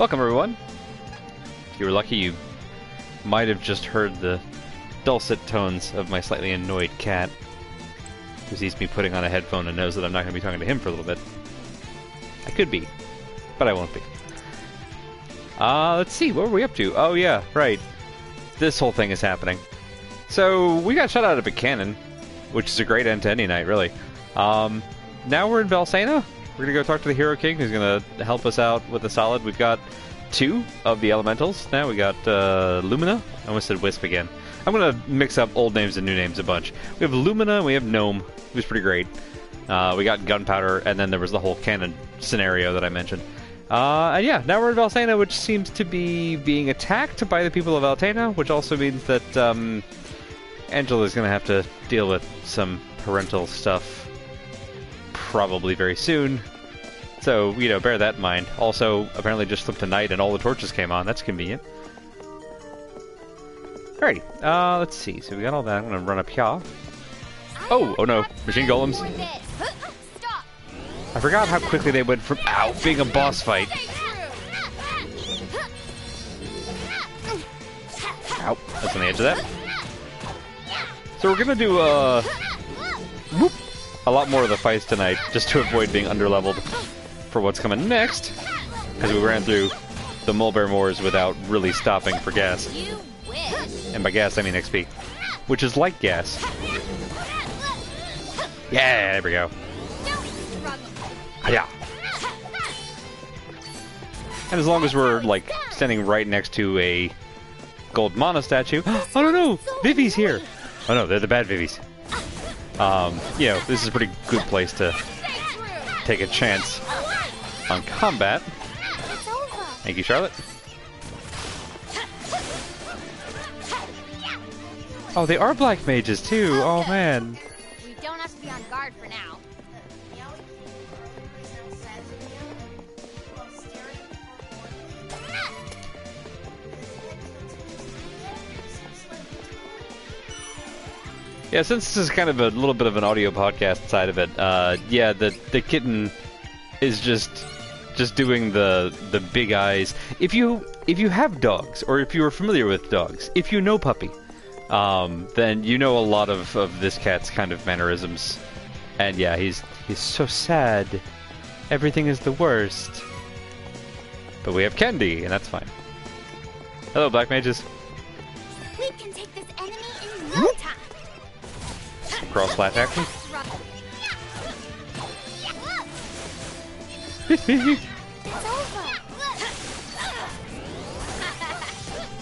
Welcome, everyone. If you were lucky, you might have just heard the dulcet tones of my slightly annoyed cat, who sees me putting on a headphone and knows that I'm not going to be talking to him for a little bit. I could be, but I won't be. Let's see, what were we up to? Oh yeah, right. This whole thing is happening. So, we got shut out of Buchanan, which is a great end to any night, really. Now we're in Valsena. We're going to go talk to the Hero King, who's going to help us out with a solid. We've got 2 of the elementals now. We got Lumina. I almost said Wisp again. I'm going to mix up old names and new names a bunch. We have Lumina, and we have Gnome, who's pretty great. We got Gunpowder, and then there was the whole cannon scenario that I mentioned. And yeah, now we're in Valsena, which seems to be being attacked by the people of Altena, which also means that Angela's going to have to deal with some parental stuff probably very soon. So, you know, bear that in mind. Also, apparently just flipped to night and all the torches came on. That's convenient. Alrighty, let's see. So we got all that. I'm going to run up here. Oh no. Machine golems. I forgot how quickly they went from, ow, being a boss fight. Ow, that's on the edge of that. So we're going to do, whoop, a lot more of the fights tonight, just to avoid being underleveled for what's coming next, because we ran through the Mulberry Moors without really stopping for gas. And by gas, I mean XP, which is like gas. Yeah, there we go. Yeah. And as long as we're, like, standing right next to a gold mana statue... Oh, no, no! Vivi's here! Oh, no, they're the bad Vivis. You know, this is a pretty good place to take a chance on combat. Thank you, Charlotte. Oh, they are black mages, too! Oh, man. We don't have to be on guard for now. Yeah, since this is kind of a little bit of an audio podcast side of it, yeah, the kitten is just doing the big eyes. If you have dogs, or if you are familiar with dogs, if you know Puppy, then you know a lot of this cat's kind of mannerisms. And yeah, he's so sad. Everything is the worst. But we have Candy, and that's fine. Hello, Black Mages. We can take this enemy in no time. Cross slash action.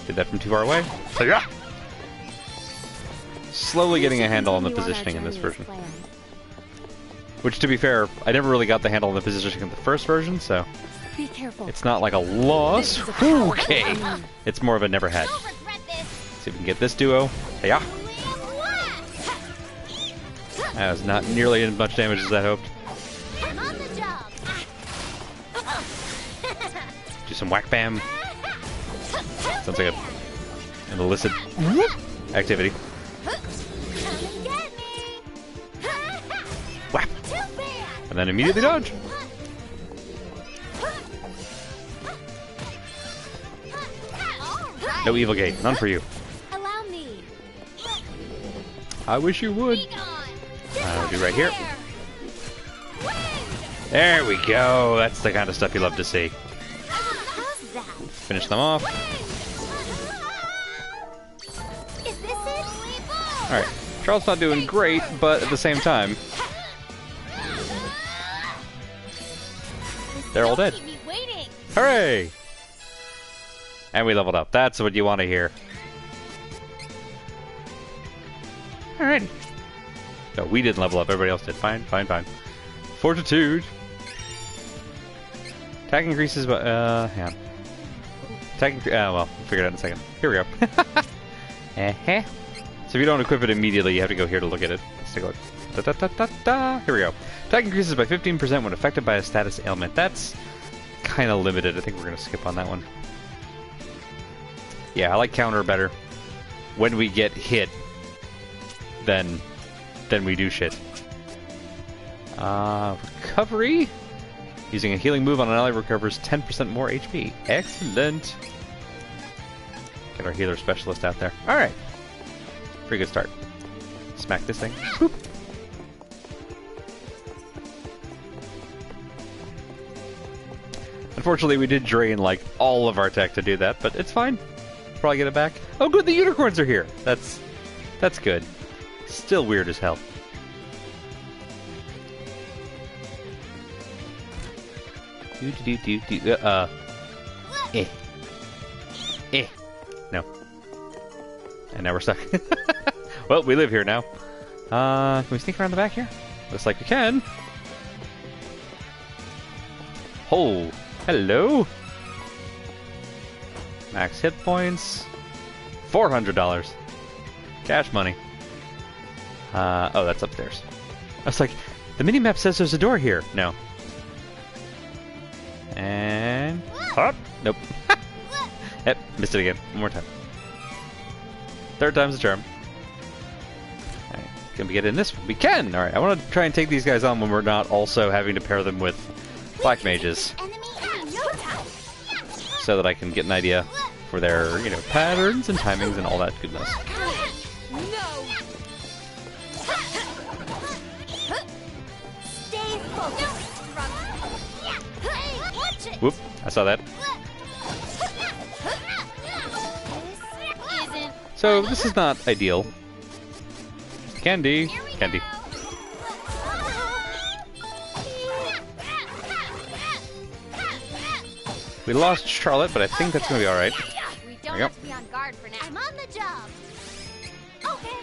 Did that from too far away. So yeah. Slowly getting a handle on the positioning in this version. Which, to be fair, I never really got the handle on the positioning in the first version, so Be careful. it's not like a loss. Okay. It's more of a never had. See if we can get this duo. Yeah. That was not nearly as much damage as I hoped. Do some whack bam. Sounds like an illicit activity. Whap! And then immediately dodge. No evil gate, none for you. Allow me. I wish you would. I'll be right here. There we go. That's the kind of stuff you love to see. Finish them off. Alright. Charles not doing great, but at the same time, they're all dead. Hooray! And we leveled up. That's what you want to hear. Alright. No, we didn't level up. Everybody else did. Fine, fine, fine. Fortitude. Attack increases, but hang on. Attack well, we'll figure it out in a second. Here we go. So if you don't equip it immediately, you have to go here to look at it. Let's take a look. Da, da, da, da, da. Here we go. Attack increases by 15% when affected by a status ailment. That's kind of limited. I think we're going to skip on that one. Yeah, I like counter better. When we get hit, then we do shit. Recovery? Using a healing move on an ally recovers 10% more HP. Excellent. Get our healer specialist out there. Alright. Pretty good start. Smack this thing. Boop. Unfortunately, we did drain, like, all of our tech to do that, but it's fine. Probably get it back. Oh, good, the unicorns are here! That's good. Still weird as hell. No. And now we're stuck. Well, we live here now. Can we sneak around the back here? Looks like we can. Oh, hello. Max hit points. $400. Cash money. Oh, that's upstairs. I was like, the minimap says there's a door here. No. And... Hop! Nope. Yep, missed it again. One more time. Third time's the charm. Alright, can we get in this one? We can! Alright, I want to try and take these guys on when we're not also having to pair them with black mages. So that I can get an idea for their, you know, patterns and timings and all that goodness. Whoop, I saw that. So, this is not ideal. Candy. Candy. We lost Charlotte, but I think that's going to be alright. We don't have to be on guard for now. I'm on the job. Okay.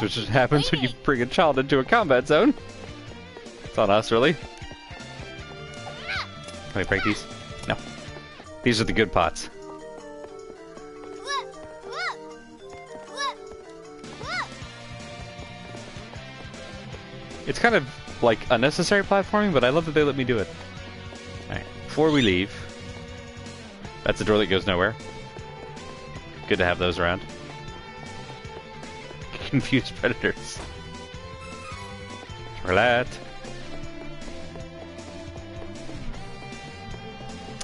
This is what happens when you bring a child into a combat zone. It's on us, really. Can we break these? No. These are the good pots. It's kind of like unnecessary platforming, but I love that they let me do it. Alright, before we leave, that's a door that goes nowhere. Good to have those around. Confused predators. Charlotte.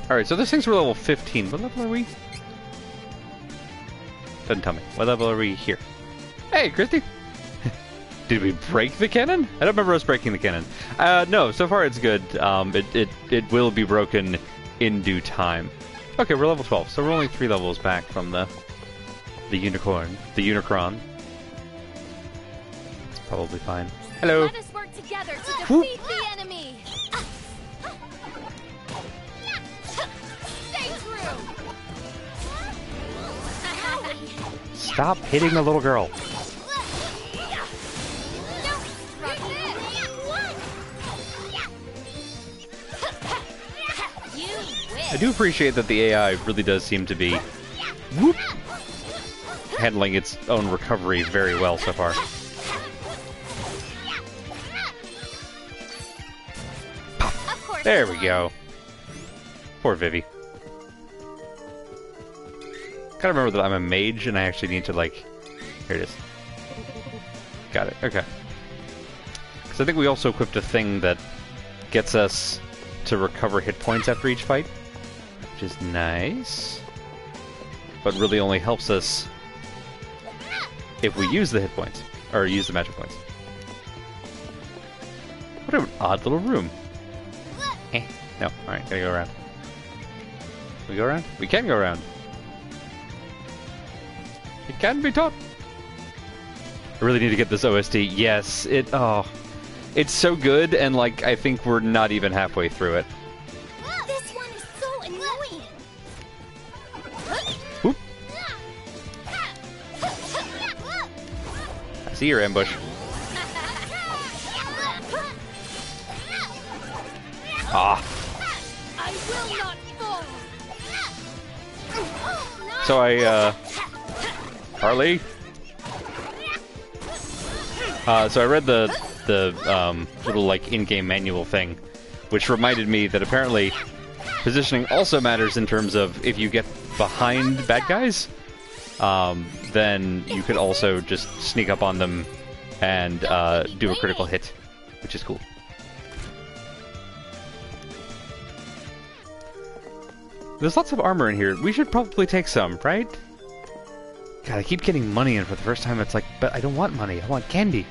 Alright, so those things were level 15. What level are we? Doesn't tell me. What level are we here? Hey, Christy! Did we break the cannon? I don't remember us breaking the cannon. No, so far it's good. It will be broken in due time. Okay, we're level 12, so we're only 3 levels back from the unicorn. The Unicron. It's probably fine. Hello! Let us work together to defeat the enemy! Stay true! Stop hitting the little girl! I do appreciate that the AI really does seem to be handling its own recovery very well so far. There we go. Poor Vivi. Gotta remember that I'm a mage and I actually need to, like... Here it is. Got it, okay. Because I think we also equipped a thing that gets us to recover hit points after each fight. Which is nice. But really only helps us if we use the hit points. Or use the magic points. What an odd little room. No, alright, gotta go around. Can we go around? We can go around. It can be taught. I really need to get this OST. Yes, it's so good, and like I think we're not even halfway through it. This one is so annoying. Whoop. I see your ambush. Ah. I will not fall. So Harley. So I read the little like in-game manual thing, which reminded me that apparently positioning also matters in terms of if you get behind bad guys, then you could also just sneak up on them and do a critical hit, which is cool. There's lots of armor in here. We should probably take some, right? God, I keep getting money in for the first time. It's like, but I don't want money. I want candy.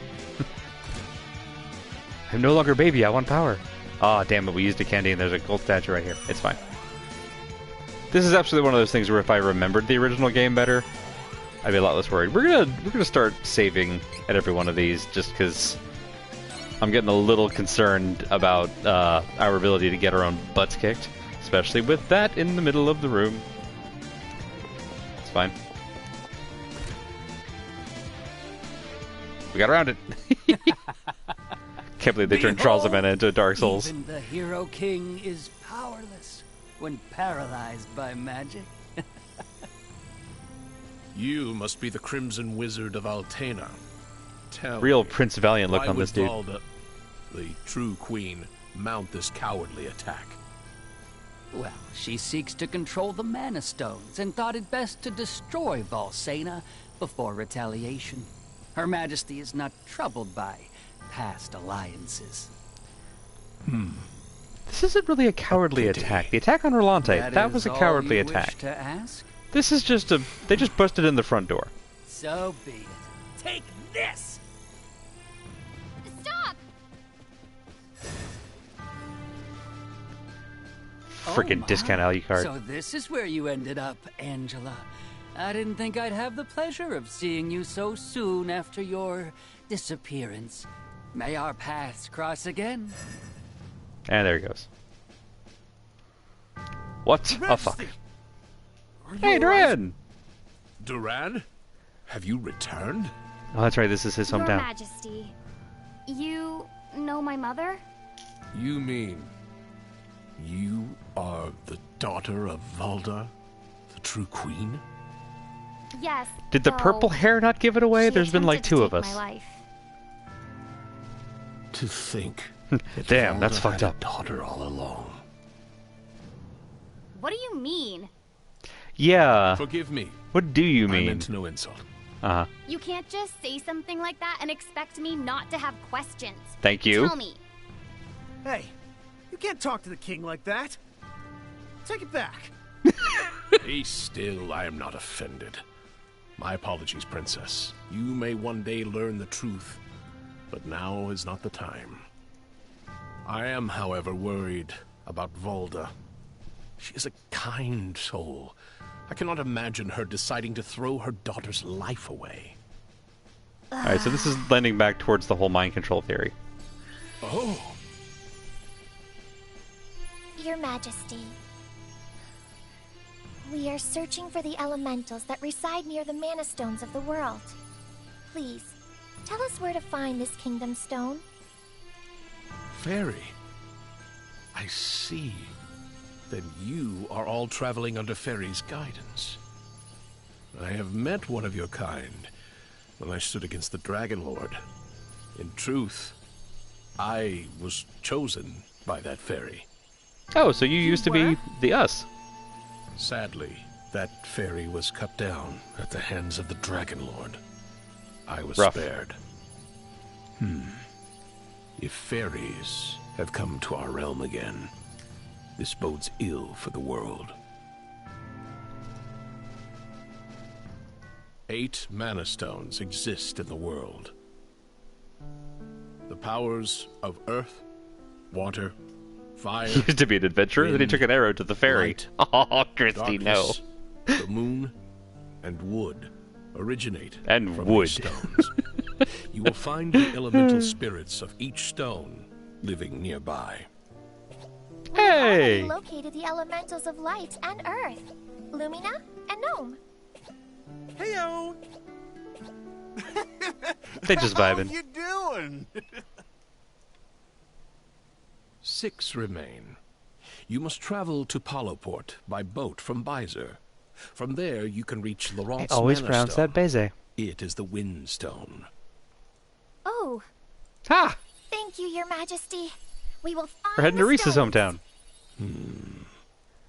I'm no longer baby. I want power. Oh, damn it. We used a candy and there's a gold statue right here. It's fine. This is absolutely one of those things where if I remembered the original game better, I'd be a lot less worried. We're gonna start saving at every one of these just because I'm getting a little concerned about our ability to get our own butts kicked, especially with that in the middle of the room. It's fine. We got around it. Can't believe they turned Charles of Mana into Dark Souls. Even the Hero King is powerless when paralyzed by magic. You must be the Crimson Wizard of Altena. Tell Real me, Prince Valiant look why on would this dude. Valda, the true queen, mount this cowardly attack? Well, she seeks to control the Mana Stones and thought it best to destroy Valsena before retaliation. Her Majesty is not troubled by past alliances. This isn't really a cowardly attack. The attack on Rolante, that was a cowardly attack. To ask? This is just a... They just busted in the front door. So be it. Take this! Stop! Frickin' my. discount Alucard. So this is where you ended up, Angela. I didn't think I'd have the pleasure of seeing you so soon after your disappearance. May our paths cross again. And there he goes. What a fuck. Hey, Duran! Duran? Have you returned? Oh, that's right, this is his Your hometown. Majesty, you know my mother? You mean you are the daughter of Valda, the true queen? Yes. Did the though purple hair not give it away? she There's been like attempted two to of take us. my life. To think that Damn, that's Valda fucked had up. a daughter all along. What do you mean? Yeah. Forgive me. What do you I mean? meant no insult. Uh-huh. You can't just say something like that and expect me not to have questions. Thank you. Tell me. Hey, you can't talk to the king like that. Take it back. Be still, I am not offended. My apologies, Princess. You may one day learn the truth, but now is not the time. I am, however, worried about Valda. She is a kind soul. I cannot imagine her deciding to throw her daughter's life away. Alright, so this is lending back towards the whole mind control theory. Oh, Your Majesty, we are searching for the elementals that reside near the Mana Stones of the world. Please, tell us where to find this Kingdom Stone. Fairy. I see. Then you are all traveling under Fairy's guidance. I have met one of your kind when I stood against the Dragon Lord. In truth, I was chosen by that fairy. Oh, so you used to be the us. Sadly, that fairy was cut down at the hands of the Dragon Lord. I was Rough. spared. If fairies have come to our realm again, this bodes ill for the world. 8 Mana Stones exist in the world. The powers of earth, water, fire, He used to be an adventurer, then he took an arrow to the ferry. light, Oh, Christy, no. darkness, the moon, and wood originate And from wood. these stones. You will find the elemental spirits of each stone living nearby. Hey! We located the elementals of light and earth, Lumina and Gnome. Heyo! They just How vibing. you doing? 6 remain. You must travel to Paloport by boat from Byzer. From there, you can reach I Laurent's always Mana pronounce Stone. that Beze. It is the Wind Stone. Oh, Ha! thank you, Your Majesty. We will find We're heading to the Reese's stones. hometown.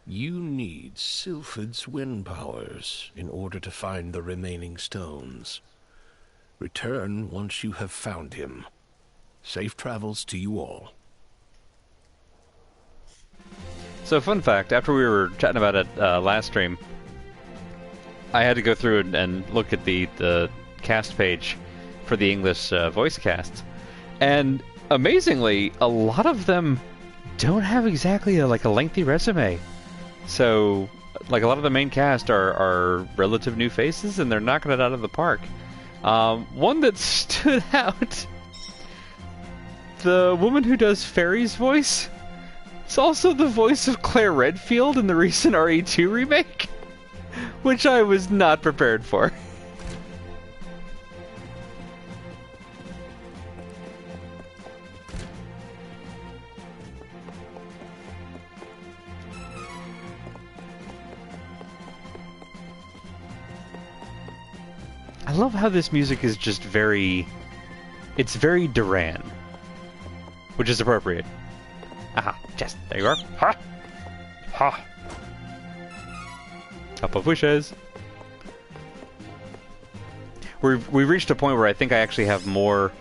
You need Sylphid's wind powers in order to find the remaining stones. Return once you have found him. Safe travels to you all. So, fun fact, after we were chatting about it last stream, I had to go through and look at the cast page for the English voice casts. And amazingly, a lot of them don't have exactly a lengthy resume. So, like, a lot of the main cast are relative new faces, and they're knocking it out of the park. One that stood out, the woman who does Fairy's voice, it's also the voice of Claire Redfield in the recent RE2 remake, which I was not prepared for. I love how this music is just it's very Duran, which is appropriate. Aha, just there you are. Ha! Ha! Cup of wishes. We've reached a point where I think I actually have more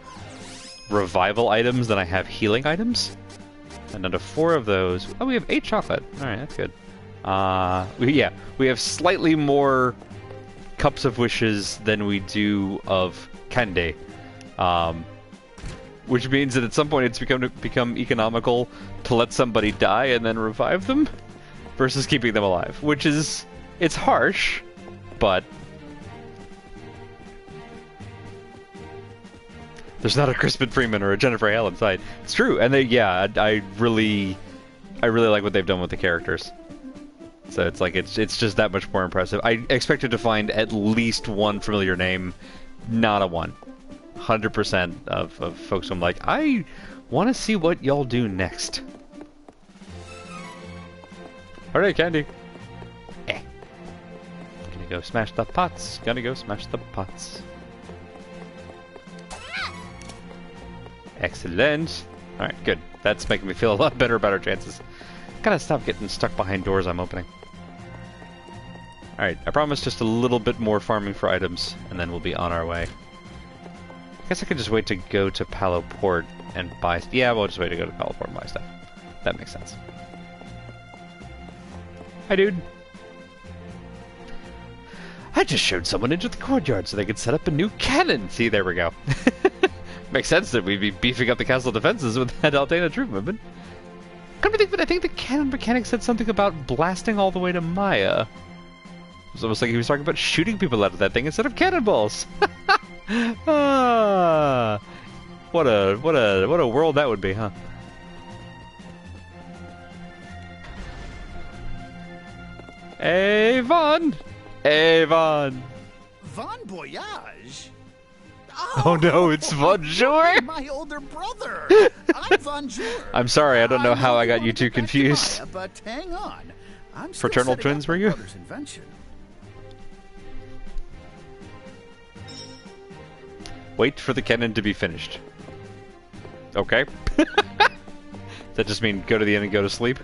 revival items than I have healing items. And under 4 of those... Oh, we have 8 chocolate. Alright, that's good. We have slightly more cups of wishes than we do of candy. Which means that at some point it's become economical to let somebody die and then revive them versus keeping them alive. Which is... It's harsh, but... There's not a Crispin Freeman or a Jennifer Hale inside. It's true, and I really like what they've done with the characters. So it's like it's just that much more impressive. I expected to find at least one familiar name, not a one. 100% of folks who I'm like, I want to see what y'all do next. All right, Candy. Gonna go smash the pots. Gonna go smash the pots. Excellent. Alright, good. That's making me feel a lot better about our chances. Gotta stop getting stuck behind doors I'm opening. Alright, I promise just a little bit more farming for items, and then we'll be on our way. I guess I could just wait to go to Palo Port and buy... Yeah, we'll just wait to go to Palo Port and buy stuff. That makes sense. Hi, dude. I just showed someone into the courtyard so they could set up a new cannon. See, there we go. Makes sense that we'd be beefing up the castle defenses with that Altena troop movement. Come to think of it, I think the cannon mechanic said something about blasting all the way to Maya. It was almost like he was talking about shooting people out of that thing instead of cannonballs. What a world that would be, huh? Avon! Avon! Bon voyage? Oh no, it's Bonjour! My older brother! I'm Bonjour! I'm sorry, I don't know how I got you two confused. Maya, but hang on. I'm still Fraternal setting twins, up were my you? brother's invention. Wait for the cannon to be finished. Okay. Does that just mean go to the inn and go to sleep?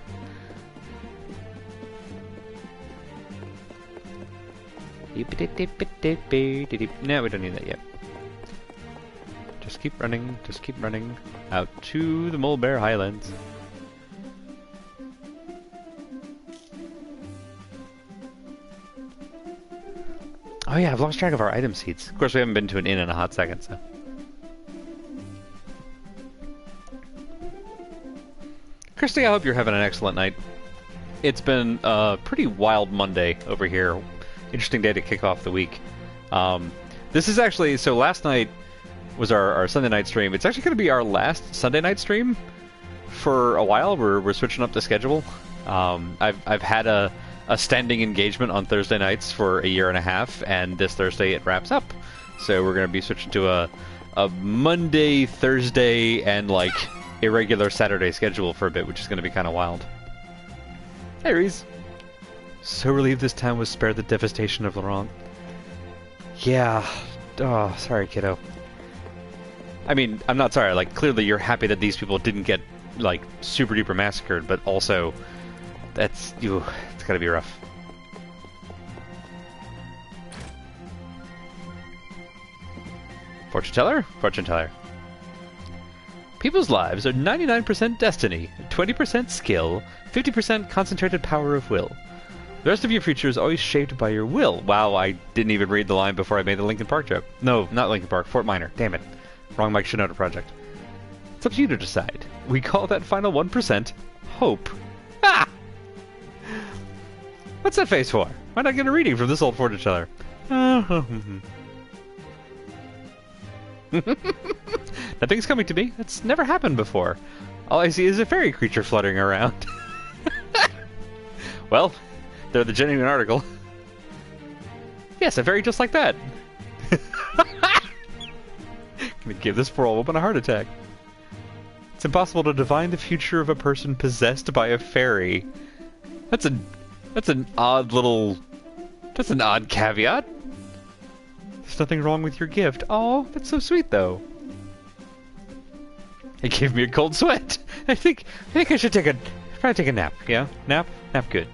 No, we don't need that yet. Just keep running out to the Mole Bear Highlands. Oh yeah, I've lost track of our item seats. Of course, we haven't been to an inn in a hot second, so. Christy, I hope you're having an excellent night. It's been a pretty wild Monday over here. Interesting day to kick off the week. This is actually, so last night was our Sunday night stream. It's actually going to be our last Sunday night stream for a while. We're switching up the schedule. I've had a standing engagement on Thursday nights for a year and a half, and this Thursday it wraps up. So we're going to be switching to a Monday, Thursday, and like irregular Saturday schedule for a bit, which is going to be kind of wild. Hey, Reese. So relieved this town was spared the devastation of Laurent. Yeah. Oh, sorry, kiddo. I mean, I'm not sorry. Like, clearly you're happy that these people didn't get, like, super duper massacred, but also, it's gotta be rough. Fortune teller? Fortune teller. People's lives are 99% destiny, 20% skill, 50% concentrated power of will. The rest of your future is always shaped by your will. Wow, I didn't even read the line before I made the Linkin Park joke. No, not Linkin Park, Fort Minor. Damn it. Wrong Mike Shinoda project. It's up to you to decide. We call that final 1% hope. Ah! What's that face for? Why not get a reading from this old fortune teller? Nothing's coming to me. That's never happened before. All I see is a fairy creature fluttering around. Well, they're the genuine article. Yes, a fairy just like that. Gonna give this poor old woman a heart attack. It's impossible to divine the future of a person possessed by a fairy. That's an odd little... That's an odd caveat. There's nothing wrong with your gift. Oh, that's so sweet, though. It gave me a cold sweat. I think I should probably take a nap. Yeah, nap good.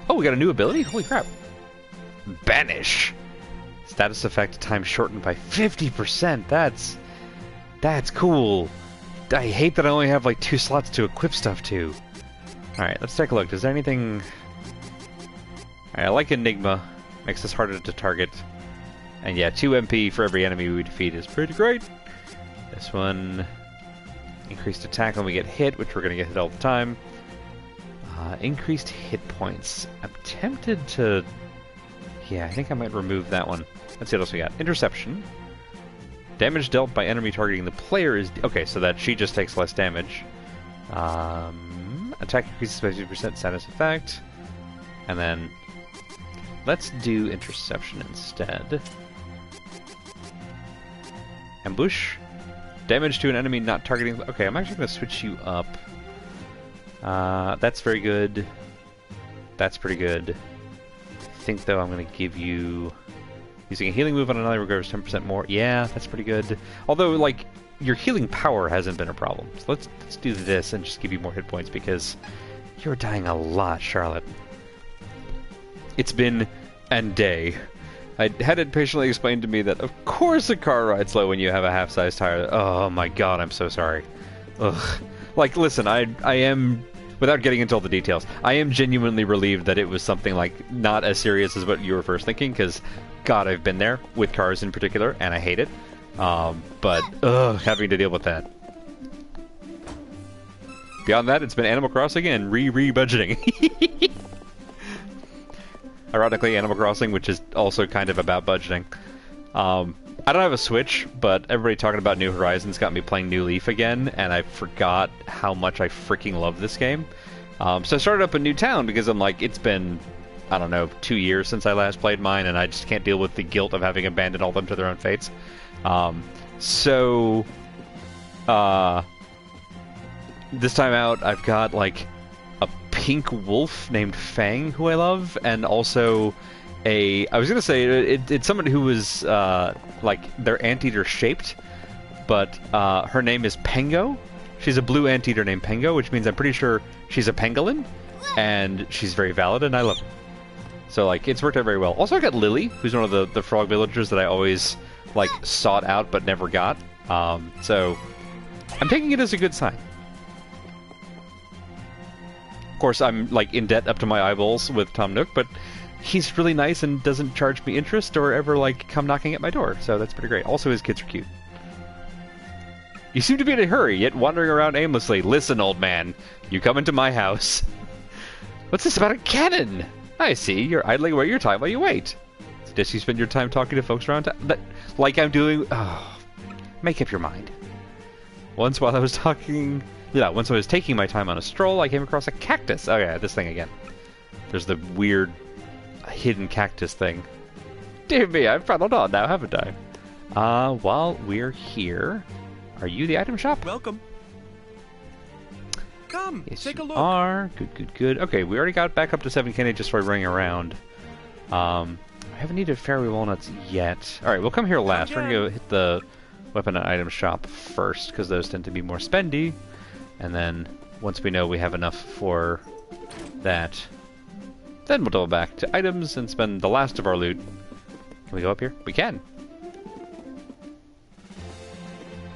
Oh, we got a new ability. Holy crap! Banish. Status effect time shortened by 50%. That's cool. I hate that I only have like 2 slots to equip stuff to. All right, let's take a look. Is there anything? Alright, I like Enigma. Makes this harder to target. And yeah, 2 MP for every enemy we defeat is pretty great. This one... Increased attack when we get hit, which we're going to get hit all the time. Increased hit points. I'm tempted to... Yeah, I think I might remove that one. Let's see what else we got. Interception. Damage dealt by enemy targeting the player is... Okay, so that she just takes less damage. Attack increases by 50% status effect. And then... Let's do interception instead. Ambush. Damage to an enemy not targeting... Okay, I'm actually going to switch you up. That's very good. That's pretty good. I think, though, I'm going to give you... Using a healing move on another regards 10% more. Yeah, that's pretty good. Although, like, your healing power hasn't been a problem. So let's do this and just give you more hit points because you're dying a lot, Charlotte. It's been a day. I had it patiently explained to me that, of course, a car rides slow when you have a half-size tire. Oh my god, I'm so sorry. Ugh. Like, listen, I am, without getting into all the details, I am genuinely relieved that it was something, like, not as serious as what you were first thinking, because, god, I've been there, with cars in particular, and I hate it. But, having to deal with that. Beyond that, it's been Animal Crossing and re-budgeting. Ironically, Animal Crossing, which is also kind of about budgeting. I don't have a Switch, but everybody talking about New Horizons got me playing New Leaf again, and I forgot how much I freaking love this game. So I started up a new town because I'm like, it's been, I don't know, 2 years since I last played mine, and I just can't deal with the guilt of having abandoned all of them to their own fates. This time out, I've got, like, a pink wolf named Fang, who I love, and also I was going to say, it's someone who was, like, they're anteater shaped, but her name is Pengo. She's a blue anteater named Pengo, which means I'm pretty sure she's a pangolin, and she's very valid, and I love her. So, like, it's worked out very well. Also, I got Lily, who's one of the frog villagers that I always, like, sought out but never got. So, I'm taking it as a good sign. Of course, I'm, like, in debt up to my eyeballs with Tom Nook, but he's really nice and doesn't charge me interest or ever, like, come knocking at my door, so that's pretty great. Also, his kids are cute. You seem to be in a hurry, yet wandering around aimlessly. Listen, old man, you come into my house. What's this about a cannon? I see, you're idling away your time while you wait. Does you spend your time talking to folks around town? Like I'm doing... Oh, make up your mind. Once I was taking my time on a stroll, I came across a cactus. Oh yeah, this thing again. There's the weird hidden cactus thing. Dear me, I've prattled on now, haven't I? While we're here, are you the item shop? Welcome. Come, Yes, take a you look. are. Good. Okay, we already got back up to 7 candy just by running around. I haven't needed fairy walnuts yet. Alright, we'll come here last. We're gonna go hit the weapon and item shop first, because those tend to be more spendy. And then, once we know we have enough for that, then we'll double back to items and spend the last of our loot. Can we go up here? We can.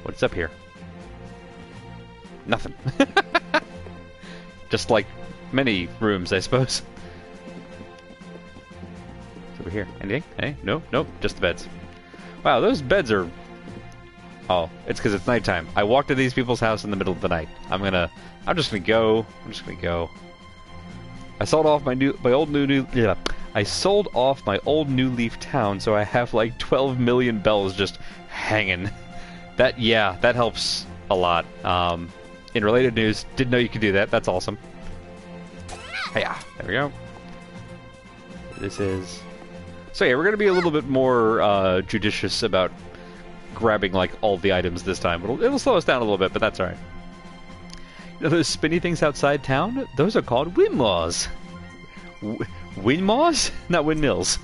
What's up here? Nothing. Just like many rooms, I suppose. What's over here? Anything? Hey? No? Nope. Just the beds. Wow, those beds are... Oh, it's because it's nighttime. I walked to these people's house in the middle of the night. I'm just gonna go. I sold off my I sold off my old New Leaf town, so I have like 12 million bells just hanging. That helps a lot. In related news, didn't know you could do that. That's awesome. Hiya, there we go. This is... So yeah, we're gonna be a little bit more judicious about grabbing like all the items this time. It'll slow us down a little bit, but that's alright. You know those spinny things outside town? Those are called windmills. Windmills? Not windmills.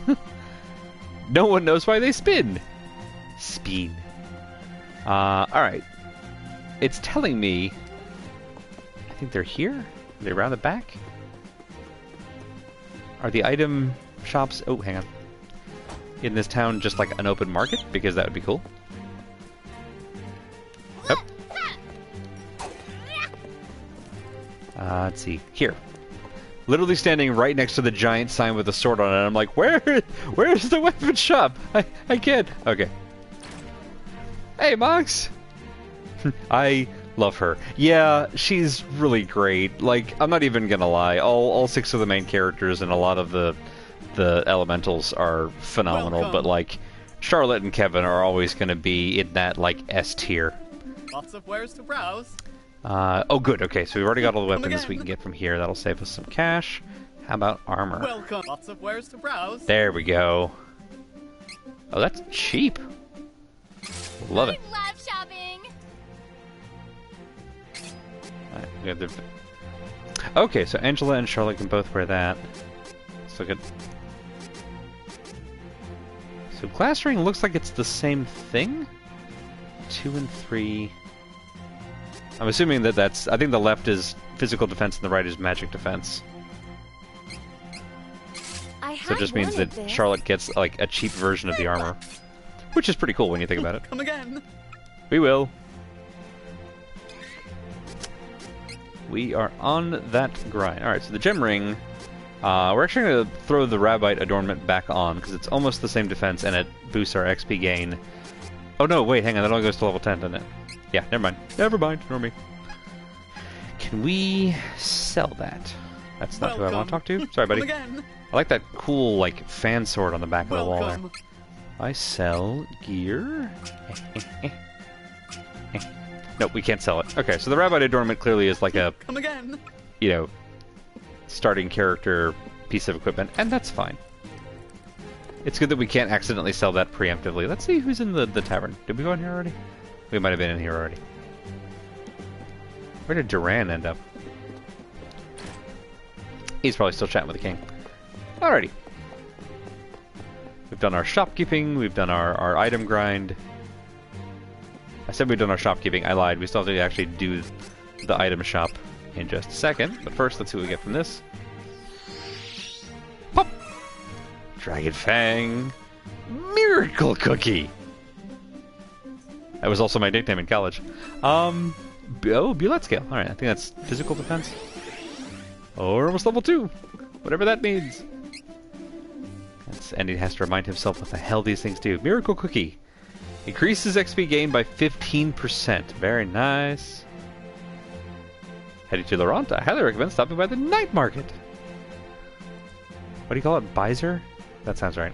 No one knows why they spin. Spin. Alright. It's telling me... I think they're here? Are they around the back? Are the item shops... Oh, hang on. In this town just like an open market? Because that would be cool. Yep. Let's see. Here. Literally standing right next to the giant sign with a sword on it. I'm like, where's the weapon shop? I can't. Okay. Hey, Mox! I love her. Yeah, she's really great. Like, I'm not even gonna lie. All 6 of the main characters and a lot of the elementals are phenomenal. Welcome. But, like, Charlotte and Kevin are always gonna be in that, like, S tier. Lots of wares to browse. Oh, good. Okay, so we've already got all the weapons again. we can get from here. That'll save us some cash. How about armor? Welcome. Lots of wares to browse. There we go. Oh, that's cheap. Love it. I love shopping. Alright, we have the... Okay, so Angela and Charlotte can both wear that. Let's look at... So glass ring looks like it's the same thing? 2 and 3... I'm assuming that's... I think the left is physical defense and the right is magic defense. So it just means that Charlotte gets, like, a cheap version of the armor. Which is pretty cool when you think about it. Come again. We will. We are on that grind. Alright, so the gem ring... we're actually going to throw the Rabite adornment back on, because it's almost the same defense, and it boosts our XP gain. Oh no, wait, hang on, that only goes to level 10, doesn't it? Yeah, never mind. Never mind, ignore me. Can we sell that? That's not who I want to talk to. Sorry, buddy. Again. I like that cool, like, fan sword on the back of the wall there. Welcome. I sell gear. Nope, we can't sell it. Okay, so the Rabite adornment clearly is like a, Come again. you know, starting character piece of equipment, and that's fine. It's good that we can't accidentally sell that preemptively. Let's see who's in the tavern. Did we go in here already? We might have been in here already. Where did Duran end up? He's probably still chatting with the king. Alrighty. We've done our shopkeeping, we've done our item grind. I said we've done our shopkeeping, I lied. We still have to actually do the item shop in just a second. But first, let's see what we get from this. Pop! Dragon Fang! Miracle Cookie! That was also my nickname in college. Oh, Bullet Scale. Alright, I think that's physical defense. Oh, we're almost level 2! Whatever that means. And he has to remind himself what the hell these things do. Miracle Cookie. Increases XP gain by 15%. Very nice. Heading to Laurent, I highly recommend stopping by the night market. What do you call it? Bizer? That sounds right.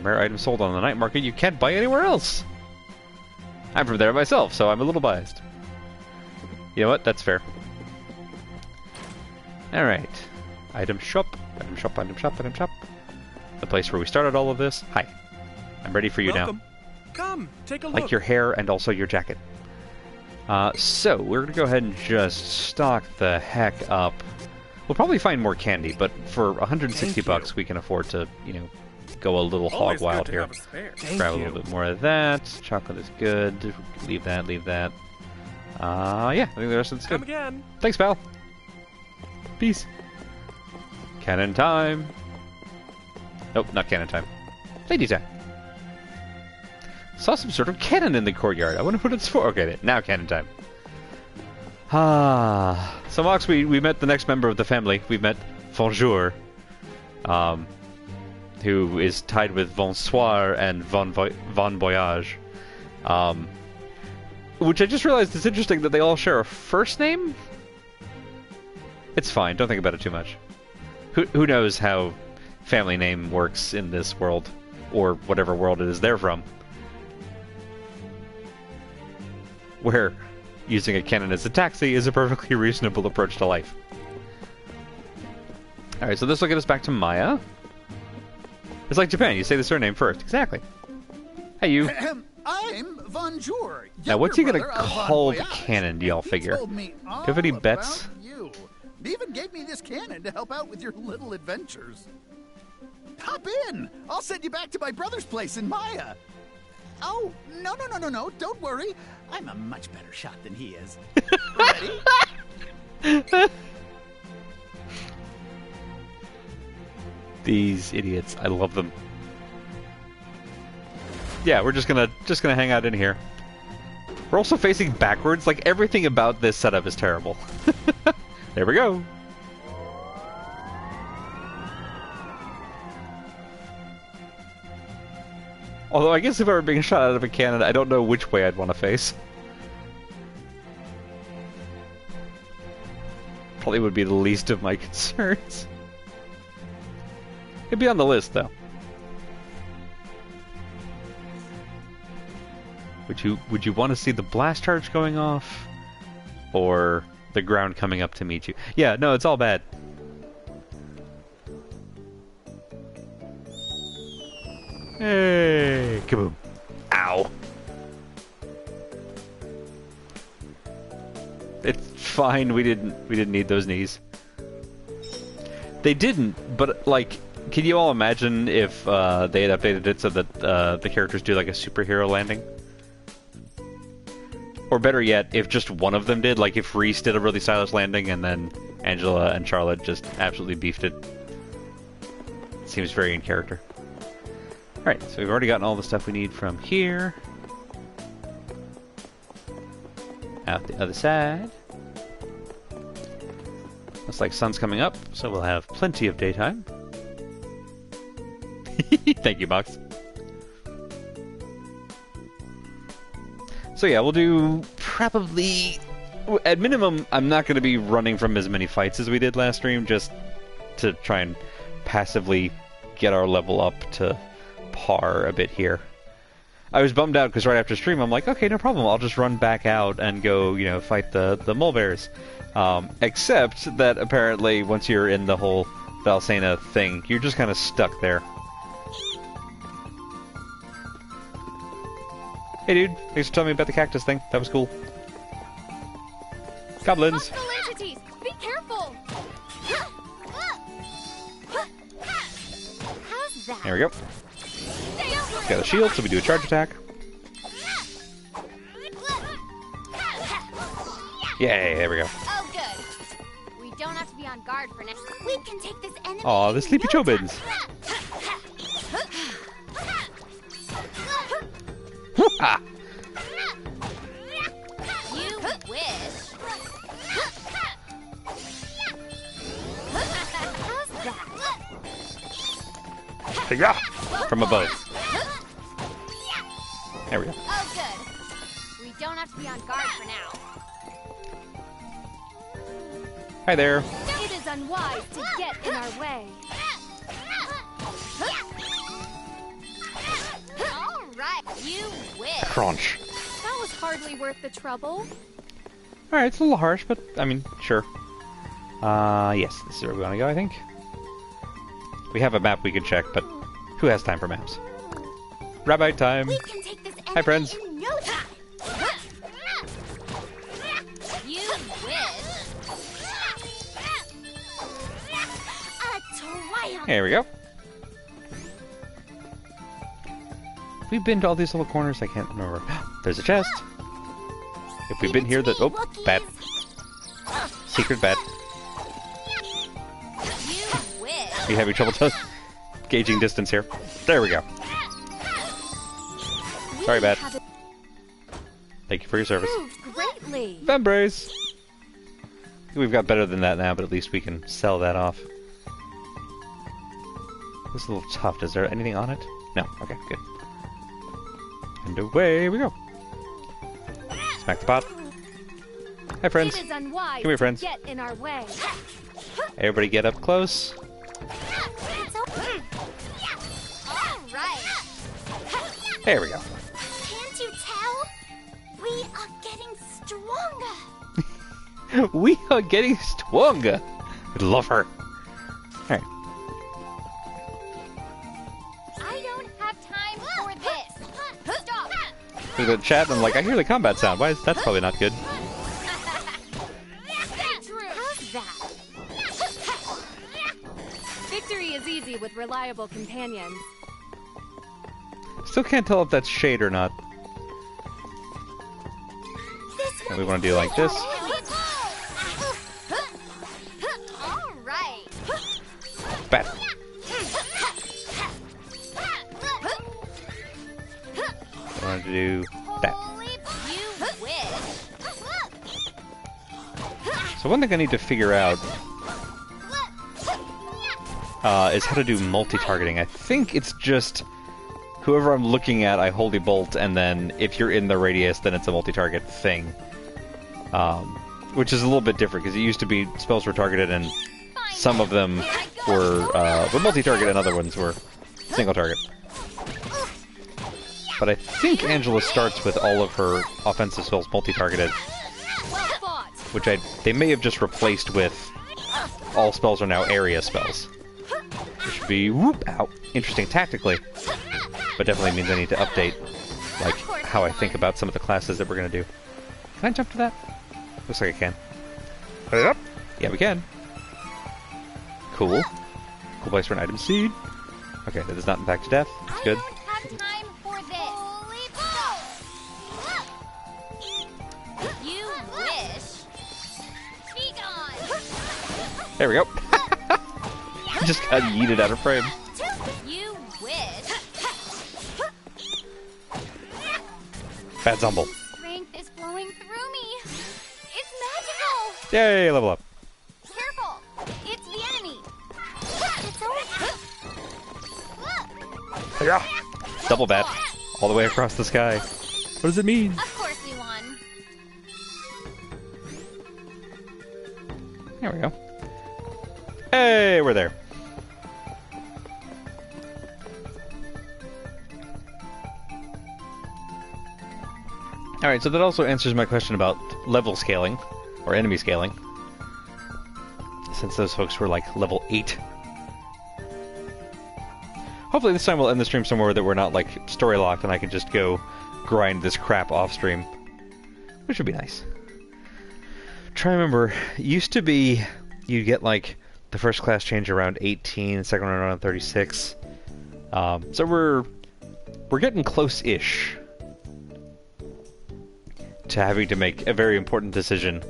Rare items sold on the night market you can't buy anywhere else. I'm from there myself, so I'm a little biased. You know what? That's fair. Alright. Item shop. Item shop, item shop, item shop. The place where we started all of this. Hi. I'm ready for you Welcome. now. Come, take a look. Like your hair and also your jacket. So, we're going to go ahead and just stock the heck up. We'll probably find more candy, but for 160 bucks we can afford to, you know, go a little hog wild here. Grab a little bit more of that. Chocolate is good. Leave that, leave that. Yeah, I think the rest of it's good. Come again. Thanks, pal. Peace. Cannon time. Nope, not cannon time. Lady time. Saw some sort of cannon in the courtyard. I wonder what it's for. Okay, now cannon time. Ah. So, Mox, we met the next member of the family. We met Bonjour, who is tied with Bonsoir and Bon Voyage. Which I just realized it's interesting that they all share a first name? It's fine, don't think about it too much. Who knows how family name works in this world, or whatever world it is they're from. Where using a cannon as a taxi is a perfectly reasonable approach to life. Alright, so this will get us back to Maya. It's like Japan, you say the surname first. Exactly. Hey, you. I'm Bonjour. Now, what's he gonna call the cannon, do y'all figure? Do you have any bets? You. He even gave me this cannon to help out with your little adventures. Hop in. I'll send you back to my brother's place in Maya. Oh, no. Don't worry. I'm a much better shot than he is. Ready? These idiots. I love them. Yeah, we're just gonna hang out in here. We're also facing backwards. Like, everything about this setup is terrible. There we go. Although, I guess if I were being shot out of a cannon, I don't know which way I'd want to face. Probably would be the least of my concerns. It'd be on the list, though. Would you want to see the blast charge going off? Or the ground coming up to meet you? Yeah, no, it's all bad. Hey, kaboom. Ow. It's fine, we didn't need those knees. They didn't, but like, can you all imagine if they had updated it so that the characters do like a superhero landing? Or better yet, if just one of them did, like if Reese did a really stylish landing and then Angela and Charlotte just absolutely beefed it. Seems very in character. Alright, so we've already gotten all the stuff we need from here. Out the other side. Looks like sun's coming up, so we'll have plenty of daytime. Thank you, Box. So yeah, we'll do probably... At minimum, I'm not going to be running from as many fights as we did last stream, just to try and passively get our level up to par a bit here. I was bummed out because right after stream I'm like, okay, no problem, I'll just run back out and go, you know, fight the mole bears. Except that apparently once you're in the whole Valsena thing, you're just kind of stuck there. Hey dude, thanks for telling me about the cactus thing. That was cool. Goblins! Hostile entities! Be careful! How's that? There we go. Got a shield, so we do a charge attack. Yay, there we go. Oh, good. We don't have to be on guard for next. We can take this enemy. Aw, the sleepy chobins. Ha! You wish. How's that? Yeah! From above. There we go. Oh, good. We don't have to be on guard for now. Hi there. It is unwise to get in our way. All right, you wish. Crunch. That was hardly worth the trouble. Alright, it's a little harsh, but, I mean, sure. Yes, this is where we want to go, I think. We have a map we can check, but who has time for maps? Rabite time! We can take this Hi, friends. in no time. You wish. A triumph. There we go. We've been to all these little corners, I can't remember. There's a chest. If we've been here, that... Oh, bat. Secret bat. You wish. You having trouble gauging distance here? There we go. We Sorry, Bat. Thank you for your service. Greatly. Vembrace! We've got better than that now, but at least we can sell that off. This is a little tough. Is there anything on it? No. Okay, good. And away we go. Smack the pot. Hi, friends. It is unwise Come here, friends. to get in our way. Everybody get up close. All right. There we go. Can't you tell? We are getting stronger. We are getting stronger. I love her. Alright. I don't have time for this. Stop. There's a chat, and I'm like, I hear the combat sound. Why is that's probably not good. How's that? Victory is easy with reliable companions. Still can't tell if that's shade or not. And we want to do like this. All right. Bat. I want to do that. You wish. So one thing I need to figure out is how to do multi-targeting. I think it's just whoever I'm looking at, I hold a bolt, and then if you're in the radius, then it's a multi-target thing. Which is a little bit different, because it used to be spells were targeted, and some of them were multi-target, and other ones were single-target. But I think Angela starts with all of her offensive spells multi-targeted, which they may have just replaced with all spells are now area spells. Which would be, whoop, ow, interesting tactically, but definitely means I need to update, like, how I think about some of the classes that we're going to do. Can I jump to that? Looks like I can. Put it up? Yeah, we can. Cool. Cool place for an item seed. Okay, that does not impact death. That's good. I don't have time for this. You wish. Be gone. There we go. Just got yeeted out of frame. You wish. Bad Zumble. Strength is flowing through me. It's magical. Yay, level up. Careful. It's the enemy. It's over. Yeah. Double bat. All the way across the sky. What does it mean? Of course we won. There we go. Hey, we're there. Alright, so that also answers my question about level scaling, or enemy scaling. Since those folks were like level 8. Hopefully this time we'll end the stream somewhere that we're not like story locked and I can just go grind this crap off stream. Which would be nice. Try to remember, it used to be you'd get like the first class change around 18, second one around 36. So we're getting close-ish to having to make a very important decision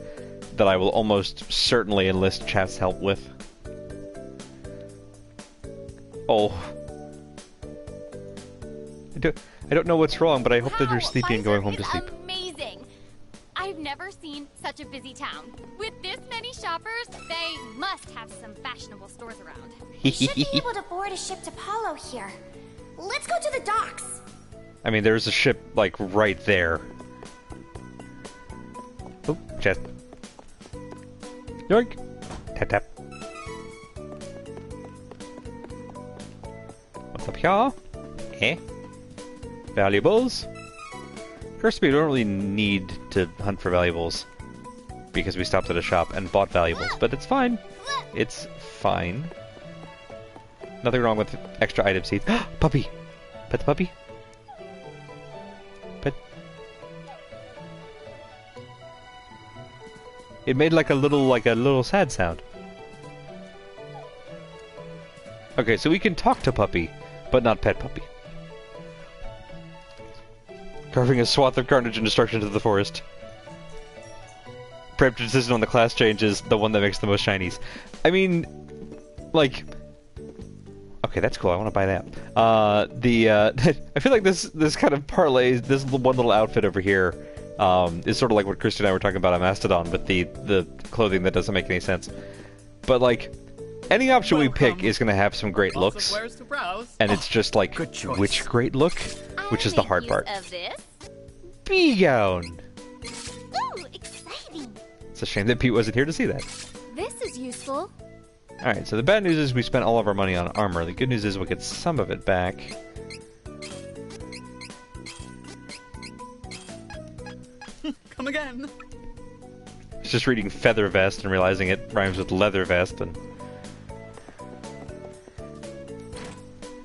that I will almost certainly enlist chat's help with. Oh. I don't know what's wrong, but I hope that you're sleepy and going home to sleep. Amazing. I've never seen such a busy town. With this many shoppers, they must have some fashionable stores around. We should be able to board a ship to Palo here. Let's go to the docks. I mean, there's a ship, like, right there. Oh, chest. Yoink! Tap tap. What's up here? Eh? Valuables? First, we don't really need to hunt for valuables because we stopped at a shop and bought valuables, but it's fine. It's fine. Nothing wrong with extra item seeds. Puppy! Pet the puppy? Pet. It made like a little sad sound. Okay, so we can talk to puppy, but not pet puppy. Carving a swath of carnage and destruction into the forest. Preemptive decision on the class change is the one that makes the most shinies. I mean, like... Okay. Okay, that's cool. I want to buy that. I feel like this kind of parlays, this one little outfit over here, is sort of like what Christy and I were talking about on Mastodon with the clothing that doesn't make any sense. But like, any option we pick is going to have some great looks, and it's just like which great look, which is the hard part. Of this. Bee gown. Ooh, exciting! It's a shame that Pete wasn't here to see that. This is useful. Alright, so the bad news is we spent all of our money on armor. The good news is we'll get some of it back. Come again. It's just reading feather vest and realizing it rhymes with leather vest, and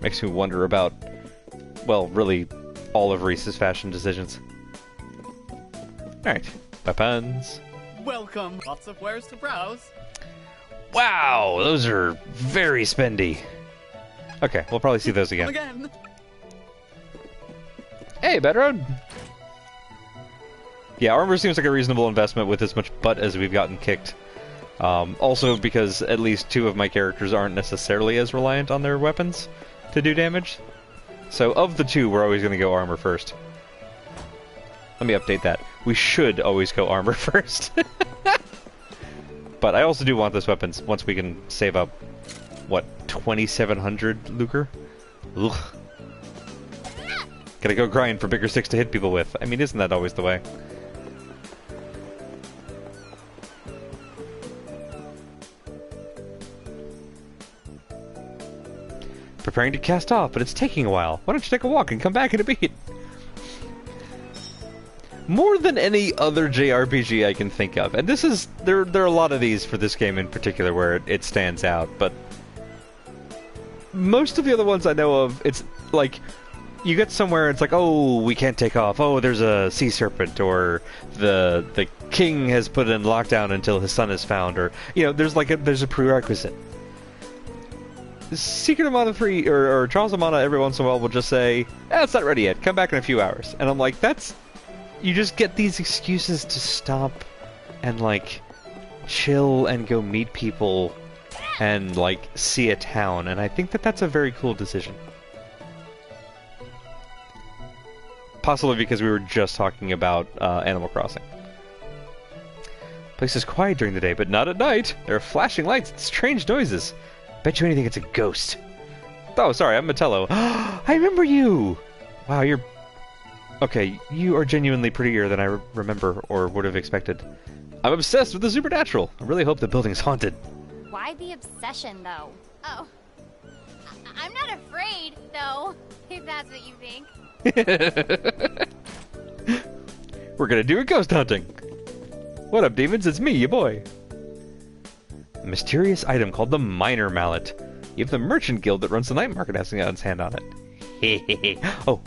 makes me wonder about, well, really all of Reese's fashion decisions. Alright, weapons. Welcome. Lots of wares to browse. Wow, those are very spendy. Okay, we'll probably see those again. Come again. Hey, Bedroad! Yeah, armor seems like a reasonable investment with as much butt as we've gotten kicked. Also because at least 2 of my characters aren't necessarily as reliant on their weapons to do damage. So of the 2, we're always going to go armor first. Let me update that. We should always go armor first. But I also do want those weapons once we can save up, what, 2,700 lucre? Ugh. Gotta go grind for bigger sticks to hit people with. I mean, isn't that always the way? Preparing to cast off, but it's taking a while. Why don't you take a walk and come back in a beat? More than any other JRPG I can think of, and this is there are a lot of these for this game in particular where it stands out, but most of the other ones I know of, it's like you get somewhere, it's like, oh, we can't take off, oh, there's a sea serpent, or the king has put in lockdown until his son is found, or you know, there's a prerequisite. Secret of Mana 3 or Trials of Mana every once in a while will just say, it's not ready yet, come back in a few hours, and I'm like, you just get these excuses to stop and, like, chill and go meet people and, like, see a town, and I think that that's a very cool decision. Possibly because we were just talking about Animal Crossing. Place is quiet during the day, but not at night. There are flashing lights and strange noises. Bet you anything it's a ghost. Oh, sorry, I'm Metello. I remember you! Wow, you're... Okay, you are genuinely prettier than I remember or would have expected. I'm obsessed with the supernatural. I really hope the building's haunted. Why the obsession, though? Oh. I'm not afraid, though, if that's what you think. We're gonna do a ghost hunting. What up, demons? It's me, your boy. A mysterious item called the Miner Mallet. Even the merchant guild that runs the night market has its hand on it. Oh,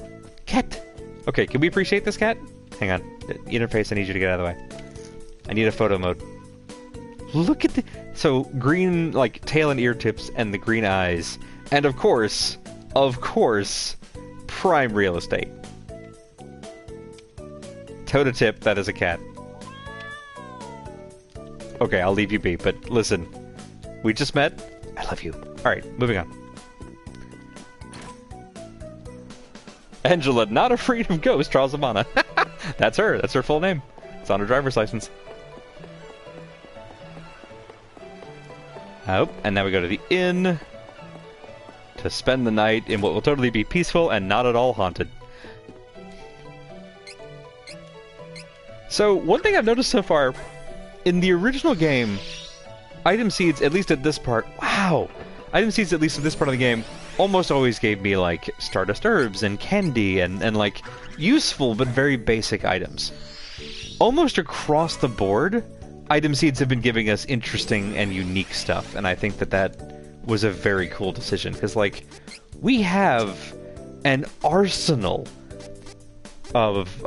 cat. Okay, can we appreciate this cat? Hang on. Interface, I need you to get out of the way. I need a photo mode. Look at the... So, green, like, tail and ear tips and the green eyes. And of course, prime real estate. Toe to tip, that is a cat. Okay, I'll leave you be, but listen. We just met. I love you. Alright, moving on. Angela, not afraid of ghosts, Trials of Mana. That's her. That's her full name. It's on her driver's license. Oh, and now we go to the inn to spend the night in what will totally be peaceful and not at all haunted. So, one thing I've noticed so far, in the original game, item seeds, at least at this part, wow! Item seeds, at least at this part of the game, almost always gave me, like, Stardust Herbs and candy and like, useful but very basic items. Almost across the board, item seeds have been giving us interesting and unique stuff, and I think that that was a very cool decision, because, like, we have an arsenal of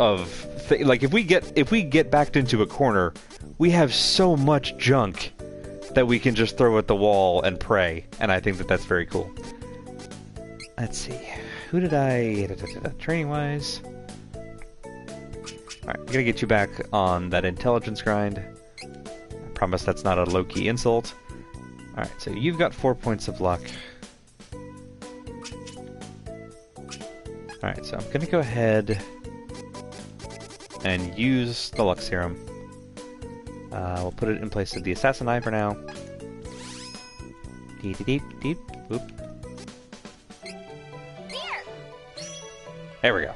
like, if we get backed into a corner, we have so much junk that we can just throw at the wall and pray, and I think that that's very cool. Let's see. Who did I... Training-wise... Alright, I'm gonna get you back on that intelligence grind. I promise that's not a low-key insult. Alright, so you've got 4 points of luck. Alright, so I'm going to go ahead and use the luck serum. We'll put it in place of the assassin eye for now. Deep, deep, deep. Oop. There we go.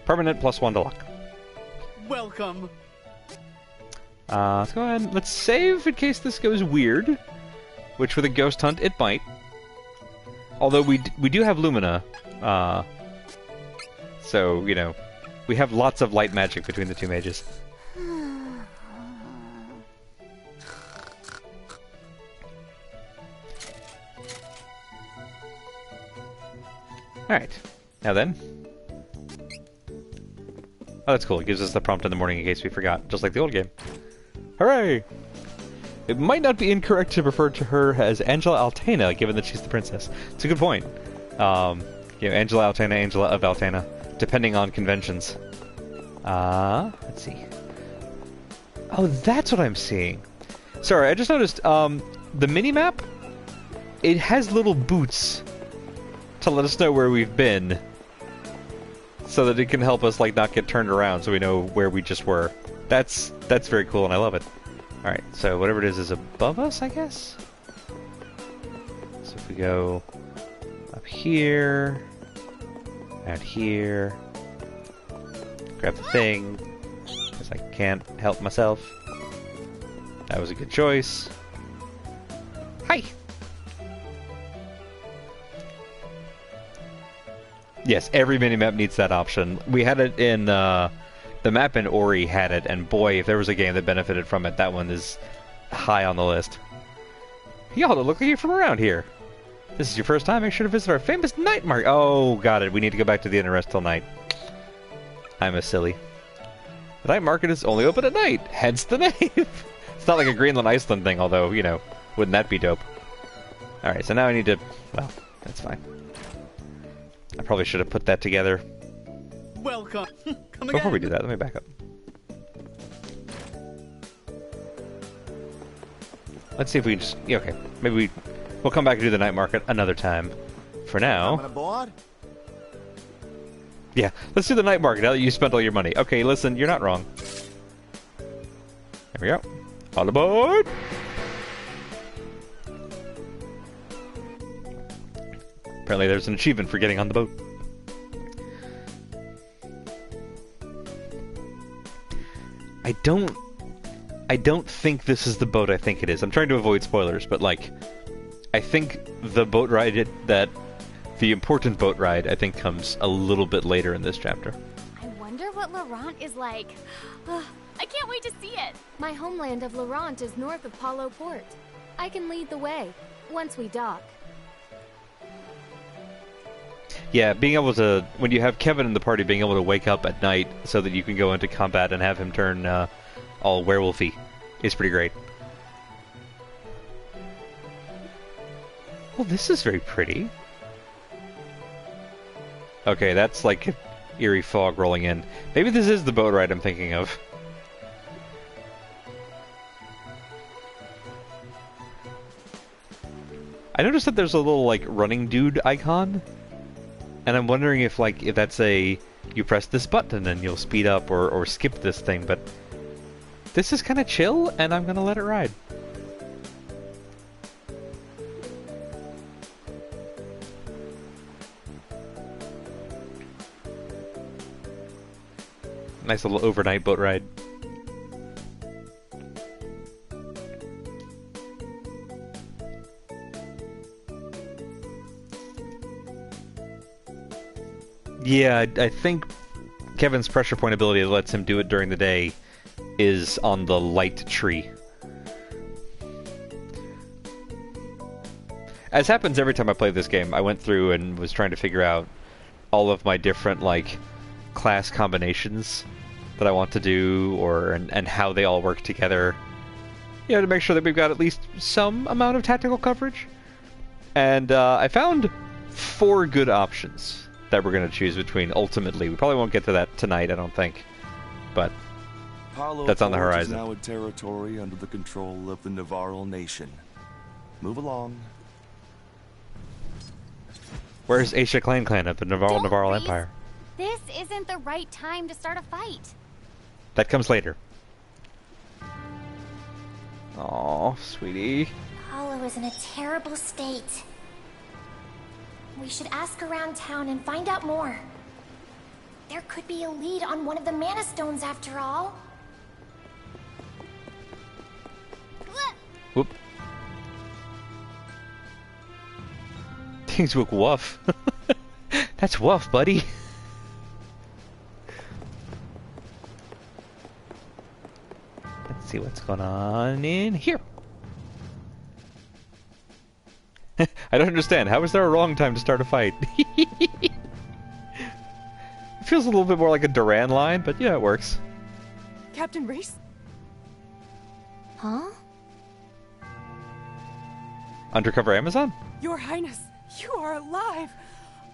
Permanent +1 to luck. Welcome. Let's go ahead and let's save in case this goes weird. Which with a ghost hunt, it might. Although we do have Lumina. So, you know, we have lots of light magic between the two mages. Alright. Now then. Oh, that's cool. It gives us the prompt in the morning in case we forgot, just like the old game. Hooray! It might not be incorrect to refer to her as Angela Altena, given that she's the princess. It's a good point. You know, Angela Altena, Angela of Altena, depending on conventions. Let's see. Oh, that's what I'm seeing. Sorry, I just noticed, the mini-map, it has little boots to let us know where we've been, so that it can help us, like, not get turned around so we know where we just were. That's very cool, and I love it. Alright, so whatever it is above us, I guess? So if we go up here, out here, grab the thing, because I can't help myself. That was a good choice. Hi! Yes, every minimap needs that option. We had it in, the map in Ori had it, and boy, if there was a game that benefited from it, that one is high on the list. Y'all don't look like you're from around here. This is your first time, make sure to visit our famous night market. Oh, got it. We need to go back to the inn and rest till night. I'm a silly. The night market is only open at night, hence the name. It's not like a Greenland, Iceland thing, although, you know, wouldn't that be dope? Alright, so now I need to... well, that's fine. I probably should have put that together. Welcome. Come Before again. we do that, let me back up. Let's see if we can just... yeah, okay. Maybe we'll come back and do the night market another time. For now... Coming aboard? yeah, let's do the night market now that you spent all your money. Okay, listen, you're not wrong. There we go. All aboard! Apparently there's an achievement for getting on the boat. I don't think this is the boat I think it is. I'm trying to avoid spoilers, but like, I think the boat ride the important boat ride, I think comes a little bit later in this chapter. I wonder what Laurent is like. I can't wait to see it. My homeland of Laurent is north of Palo Port. I can lead the way, once we dock. Yeah, being able to, when you have Kevin in the party, being able to wake up at night so that you can go into combat and have him turn all werewolfy is pretty great. Well, this is very pretty. Okay, that's like eerie fog rolling in. Maybe this is the boat ride I'm thinking of. I noticed that there's a little, like, running dude icon. And I'm wondering if that's a... you press this button and you'll speed up or skip this thing, but... this is kind of chill, and I'm gonna let it ride. Nice little overnight boat ride. Yeah, I think Kevin's pressure point ability that lets him do it during the day is on the light tree. As happens every time I play this game, I went through and was trying to figure out all of my different, like, class combinations that I want to do, and how they all work together. You know, to make sure that we've got at least some amount of tactical coverage. And I found 4 good options that we're going to choose between, ultimately. We probably won't get to that tonight, I don't think. But that's on the horizon. Is now a territory under the control of the Navarral nation. Move along. Where's Aisha Clan of the Navarral Empire? This isn't the right time to start a fight. That comes later. Aw, sweetie. Hollow is in a terrible state. We should ask around town and find out more. There could be a lead on one of the Mana Stones after all. Whoop. Things look woof. That's woof, buddy. Let's see what's going on in here. I don't understand. How is there a wrong time to start a fight? It feels a little bit more like a Duran line, but yeah, it works. Captain Reese? Huh? Undercover Amazon? Your Highness, you are alive!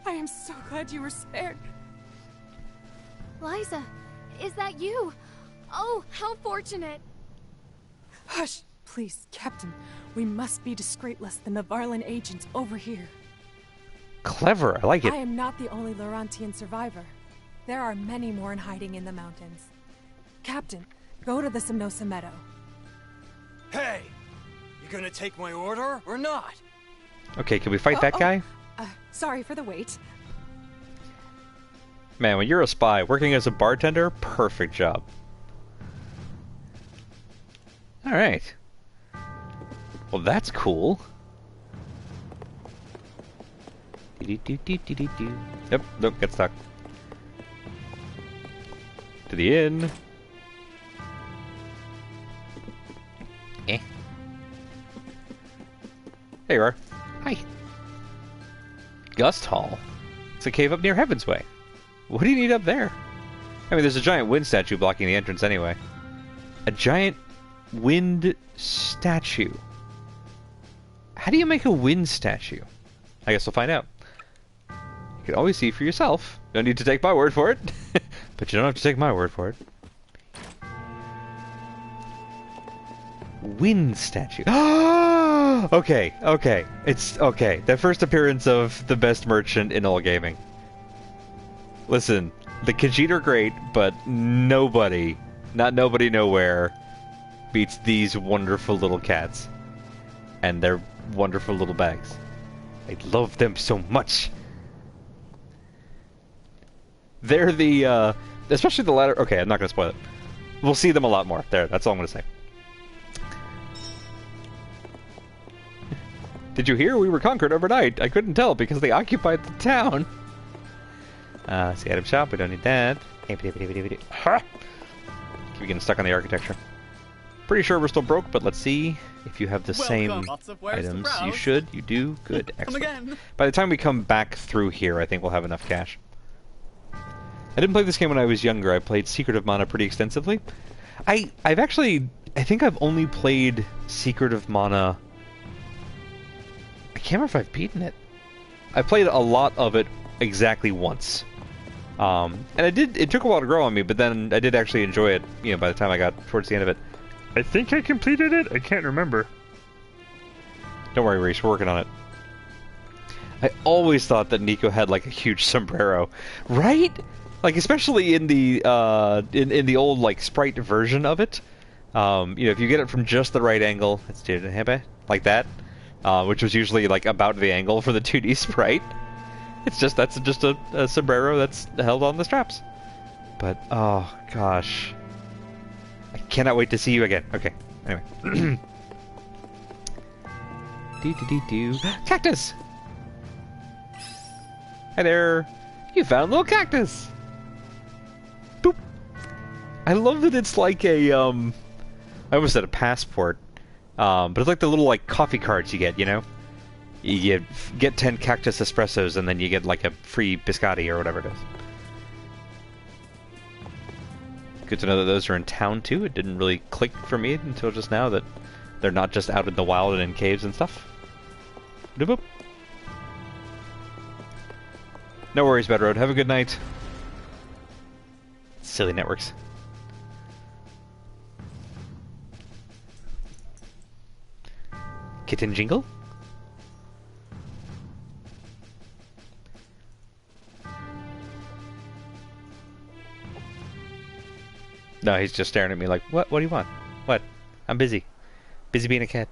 I am so glad you were spared. Liza, is that you? Oh, how fortunate. Hush! Please, Captain. We must be discreet lest the Navarlan agents overhear. Clever, I like it. I am not the only Laurentian survivor. There are many more in hiding in the mountains. Captain, go to the Simnosa Meadow. Hey! You gonna take my order or not? Okay, can we fight that guy? Sorry for the wait. Man, when you're a spy, working as a bartender, perfect job. Alright. Well, that's cool. Yep, nope, get stuck. To the inn. Eh. There you are. Hi. Gust Hall. It's a cave up near Heaven's Way. What do you need up there? I mean, there's a giant wind statue blocking the entrance anyway. A giant wind statue. How do you make a wind statue? I guess we'll find out. You can always see for yourself. No need to take my word for it. But you don't have to take my word for it. Wind statue. Okay, okay. It's okay. The first appearance of the best merchant in all gaming. Listen, the Khajiit are great, but nobody, not nobody nowhere, beats these wonderful little cats. And their wonderful little bags. I love them so much. They're the, especially the latter. Okay, I'm not going to spoil it. We'll see them a lot more. There, that's all I'm going to say. Did you hear? We were conquered overnight. I couldn't tell because they occupied the town. See item shop. We don't need that. Keep getting stuck on the architecture. Pretty sure we're still broke, but let's see if you have the same items. You should. You do. Good. Excellent. By the time we come back through here, I think we'll have enough cash. I didn't play this game when I was younger. I played Secret of Mana pretty extensively. I think I've only played Secret of Mana. I can't remember if I've beaten it. I played a lot of it exactly once. And it took a while to grow on me, but then I did actually enjoy it, you know, by the time I got towards the end of it. I think I completed it? I can't remember. Don't worry, Reese, we're working on it. I always thought that Nico had like a huge sombrero. Right? Like, especially in the in the old like sprite version of it. You know, if you get it from just the right angle, like that, which was usually like about the angle for the 2D sprite. That's just a sombrero that's held on the straps. But oh gosh, I cannot wait to see you again. Okay, anyway. Cactus. Hi there. You found a little cactus. Boop. I love that it's like a I almost said a passport, but it's like the little like coffee cards you get, you know. You get 10 cactus espressos and then you get like a free biscotti or whatever it is. Good to know that those are in town too. It didn't really click for me until just now that they're not just out in the wild and in caves and stuff. Boop. No worries, Bedroad. Have a good night. Silly networks. Kitten jingle? No, he's just staring at me like, what? What do you want? What? I'm busy. Busy being a cat.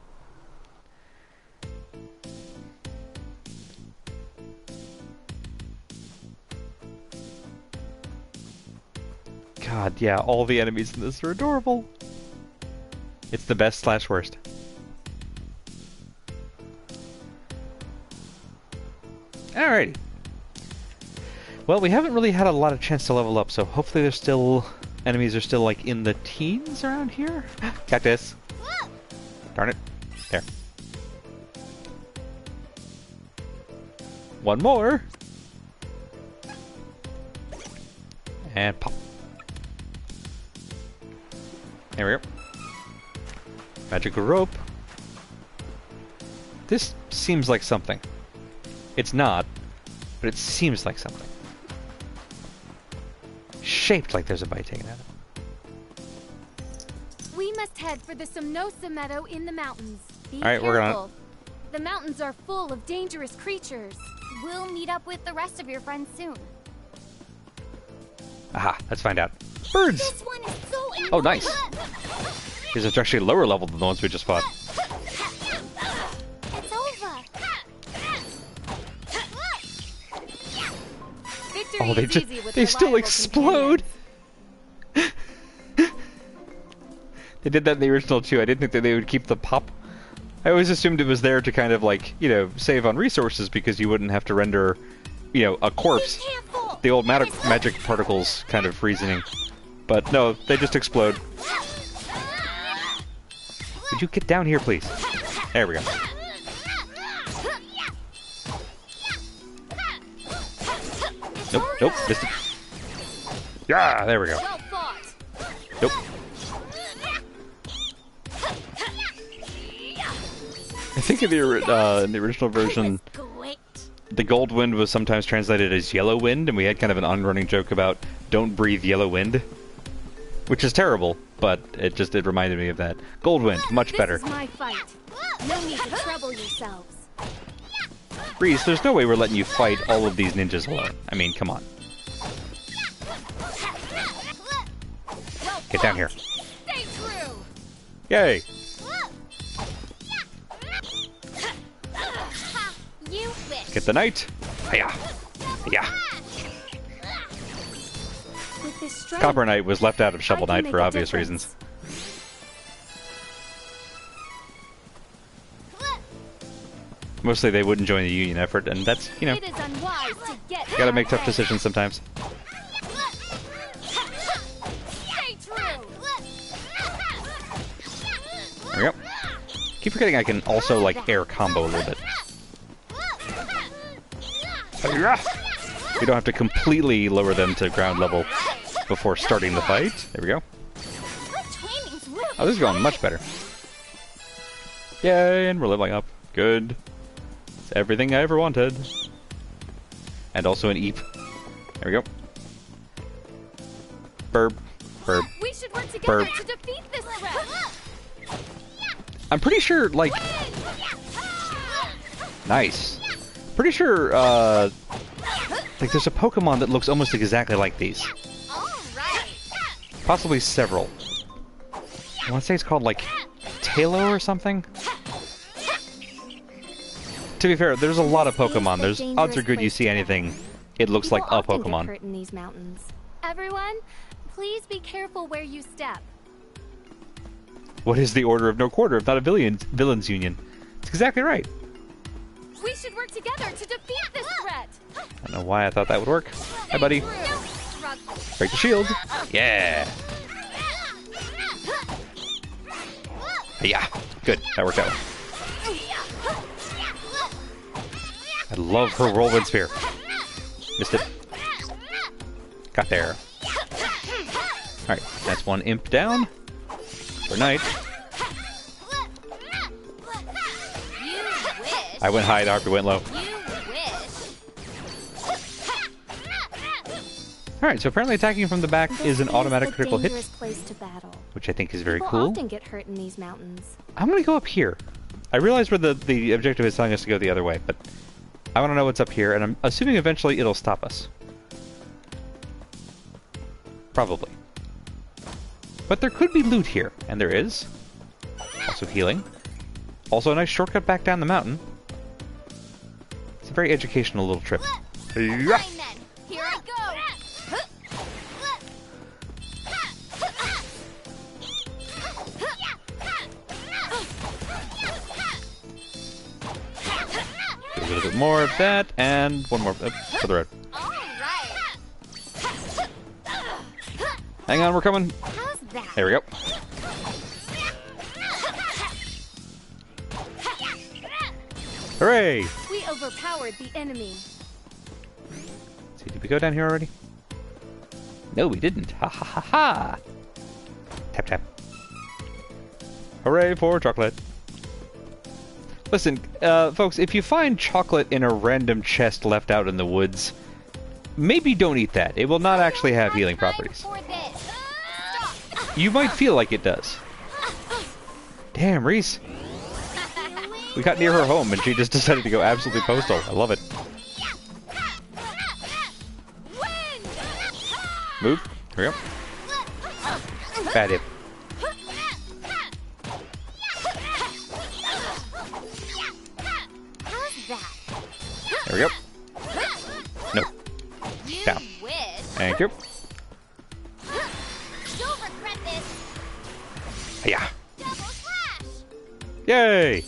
God, yeah, all the enemies in this are adorable. It's the best / worst. Alrighty. Well, we haven't really had a lot of chance to level up, so hopefully there's still... enemies are still, like, in the teens around here? Cactus! Darn it. There. One more! And pop. There we go. Magical rope. This seems like something. It's not, but it seems like something. Shaped like there's a bite taken out of it. We must head for the Somnosa Meadow in the mountains. Be All right, careful. we're gonna... The mountains are full of dangerous creatures. We'll meet up with the rest of your friends soon. Aha, let's find out. Birds! This one is so Oh, nice. These are actually lower level than the ones we just fought. It's over. Victory Oh, they is just... easy with they still reliable explode! They did that in the original too. I didn't think that they would keep the pop. I always assumed it was there to kind of like, you know, save on resources because you wouldn't have to render, you know, a corpse. The old magic particles kind of reasoning. But no, they just explode. Would you get down here, please? There we go. Nope, nope, missed it. Yeah, there we go. Nope. I think in the original version, the gold wind was sometimes translated as yellow wind, and we had kind of an on-running joke about don't breathe yellow wind, which is terrible, but it reminded me of that. Gold wind, much better. This is my fight. No need to trouble yourselves. Reese, there's no way we're letting you fight all of these ninjas alone. I mean, come on. Get down here. Stay true. Yay! You wish. Get the knight. Hiya. Hiya. With this strength, Copper Knight was left out of Shovel I can Knight make for a obvious difference. reasons. Mostly they wouldn't join the union effort, and that's, you know, it is unwise to get you gotta make tough decisions sometimes. Stay true. There we go. Keep forgetting I can also, like, air combo a little bit. You don't have to completely lower them to ground level before starting the fight. There we go. Oh, this is going much better. Yay, and we're leveling up. Good. It's everything I ever wanted. And also an eep. There we go. Burb. Burb. We should work together Burb. to defeat this threat. I'm pretty sure, like... Nice. Pretty sure, like, there's a Pokemon that looks almost exactly like these. Possibly several. I want to say it's called, like, Talo or something? To be fair, there's a lot of Pokemon. There's odds are good you see anything, it looks like a Pokemon. Hurt in these mountains. Everyone, please be careful where you step. What is the order of no quarter if not a villains union? It's exactly right. We should work together to defeat this threat. I don't know why I thought that would work. Hi, buddy. Break the shield. Yeah. Yeah. Good. That worked out. I love her whirlwind spear. Missed it. Got there. Alright, that's one imp down. For night. I went high, the Harpy went low. Alright, so apparently attacking from the back is an automatic critical hit. Which I think is very cool. Often get hurt in these mountains. I'm gonna go up here. I realize where the objective is telling us to go the other way, but I want to know what's up here, and I'm assuming eventually it'll stop us. Probably. But there could be loot here, and there is. Also healing. Also a nice shortcut back down the mountain. It's a very educational little trip. Yeah. Fine then. Here I go. Do a little bit more of that, and one more for the road. All right. Hang on, we're coming. How's that? There we go. Hooray! We overpowered the enemy. See, did we go down here already? No, we didn't. Ha ha ha ha! Tap tap. Hooray for chocolate. Listen, folks, if you find chocolate in a random chest left out in the woods, maybe don't eat that. It will not actually have healing properties. You might feel like it does. Damn, Reese. We got near her home and she just decided to go absolutely postal. I love it. Move. Here we go. Bad hit. There we go. No. Down. Thank you. You'll regret this. Yeah. Yay!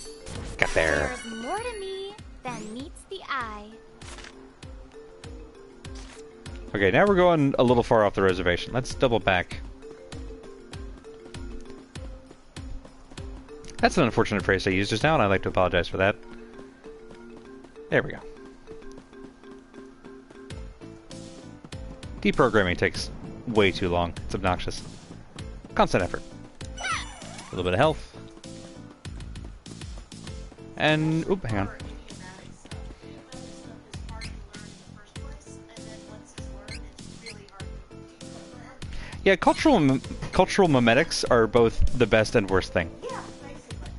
Got there. There's more to me than meets the eye. Okay, now we're going a little far off the reservation. Let's double back. That's an unfortunate phrase I used just now, and I'd like to apologize for that. There we go. Deprogramming takes way too long. It's obnoxious. Constant effort. A little bit of health. And, oop, hang on. Yeah, cultural memetics are both the best and worst thing. Yeah, basically.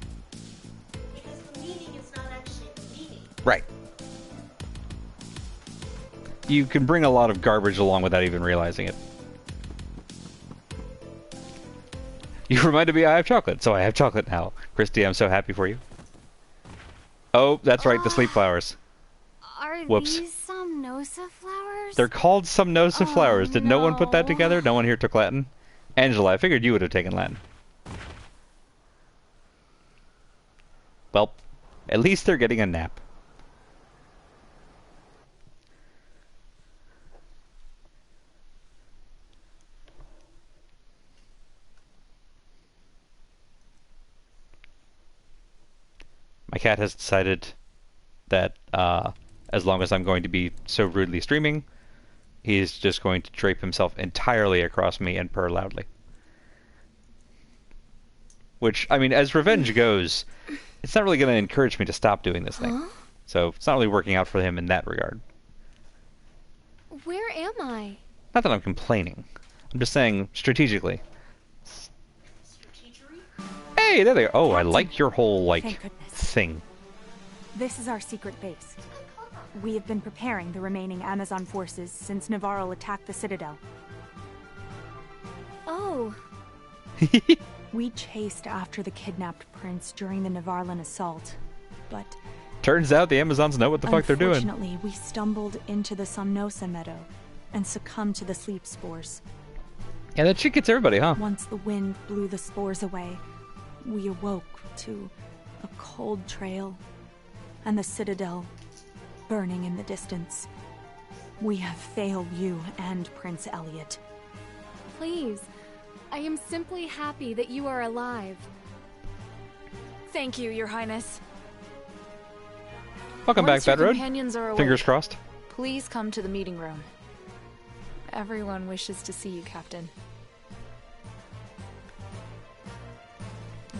Because the meaning is not actually the meaning. Right. You can bring a lot of garbage along without even realizing it. You reminded me I have chocolate, so I have chocolate now. Christy, I'm so happy for you. Oh, that's right, the sleep flowers. Are Whoops. these Somnosa flowers? They're called Somnosa flowers. Did no one put that together? No one here took Latin? Angela, I figured you would have taken Latin. Well, at least they're getting a nap. My cat has decided that as long as I'm going to be so rudely streaming, he's just going to drape himself entirely across me and purr loudly. Which, I mean, as revenge goes, it's not really going to encourage me to stop doing this thing. So it's not really working out for him in that regard. Where am I? Not that I'm complaining. I'm just saying strategically. Hey, there they go. Oh, I like your whole, like, thing. This is our secret base. We have been preparing the remaining Amazon forces since Navarro attacked the Citadel. Oh. We chased after the kidnapped prince during the Navarlan assault, but... Turns out the Amazons know what the fuck they're doing. Unfortunately, we stumbled into the Somnosa meadow and succumbed to the sleep spores. Yeah, that shit gets everybody, huh? Once the wind blew the spores away, we awoke to a cold trail and the Citadel burning in the distance. We have failed you and Prince Elliot. Please, I am simply happy that you are alive. Thank you, Your Highness. Welcome back, Bad Road. Companions are awake, Fingers crossed. please come to the meeting room. Everyone wishes to see you, Captain.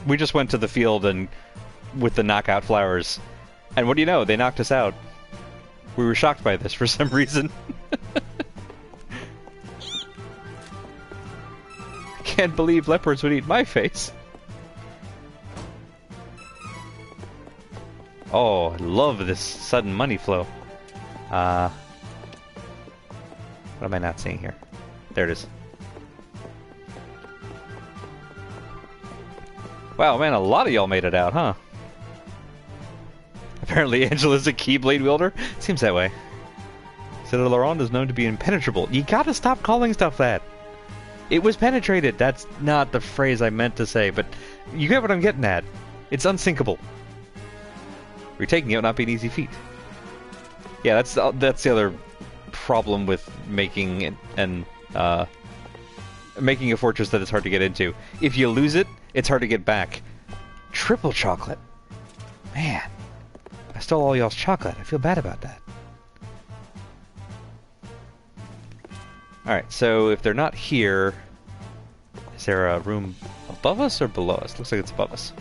We just went to the field and with the knockout flowers. And what do you know? They knocked us out. We were shocked by this for some reason. I can't believe leopards would eat my face. Oh, I love this sudden money flow. What am I not seeing here? There it is. Wow, man, a lot of y'all made it out, huh? Apparently Angela's a Keyblade wielder. Seems that way. Citadel Laurent is known to be impenetrable. You gotta stop calling stuff that. It was penetrated. That's not the phrase I meant to say, but you get what I'm getting at. It's unsinkable. Retaking it would not be an easy feat. Yeah, that's the other problem with making making a fortress that is hard to get into. If you lose it, it's hard to get back. Triple chocolate. Man, I stole all y'all's chocolate. I feel bad about that. Alright, so if they're not here, is there a room above us or below us? Looks like it's above us.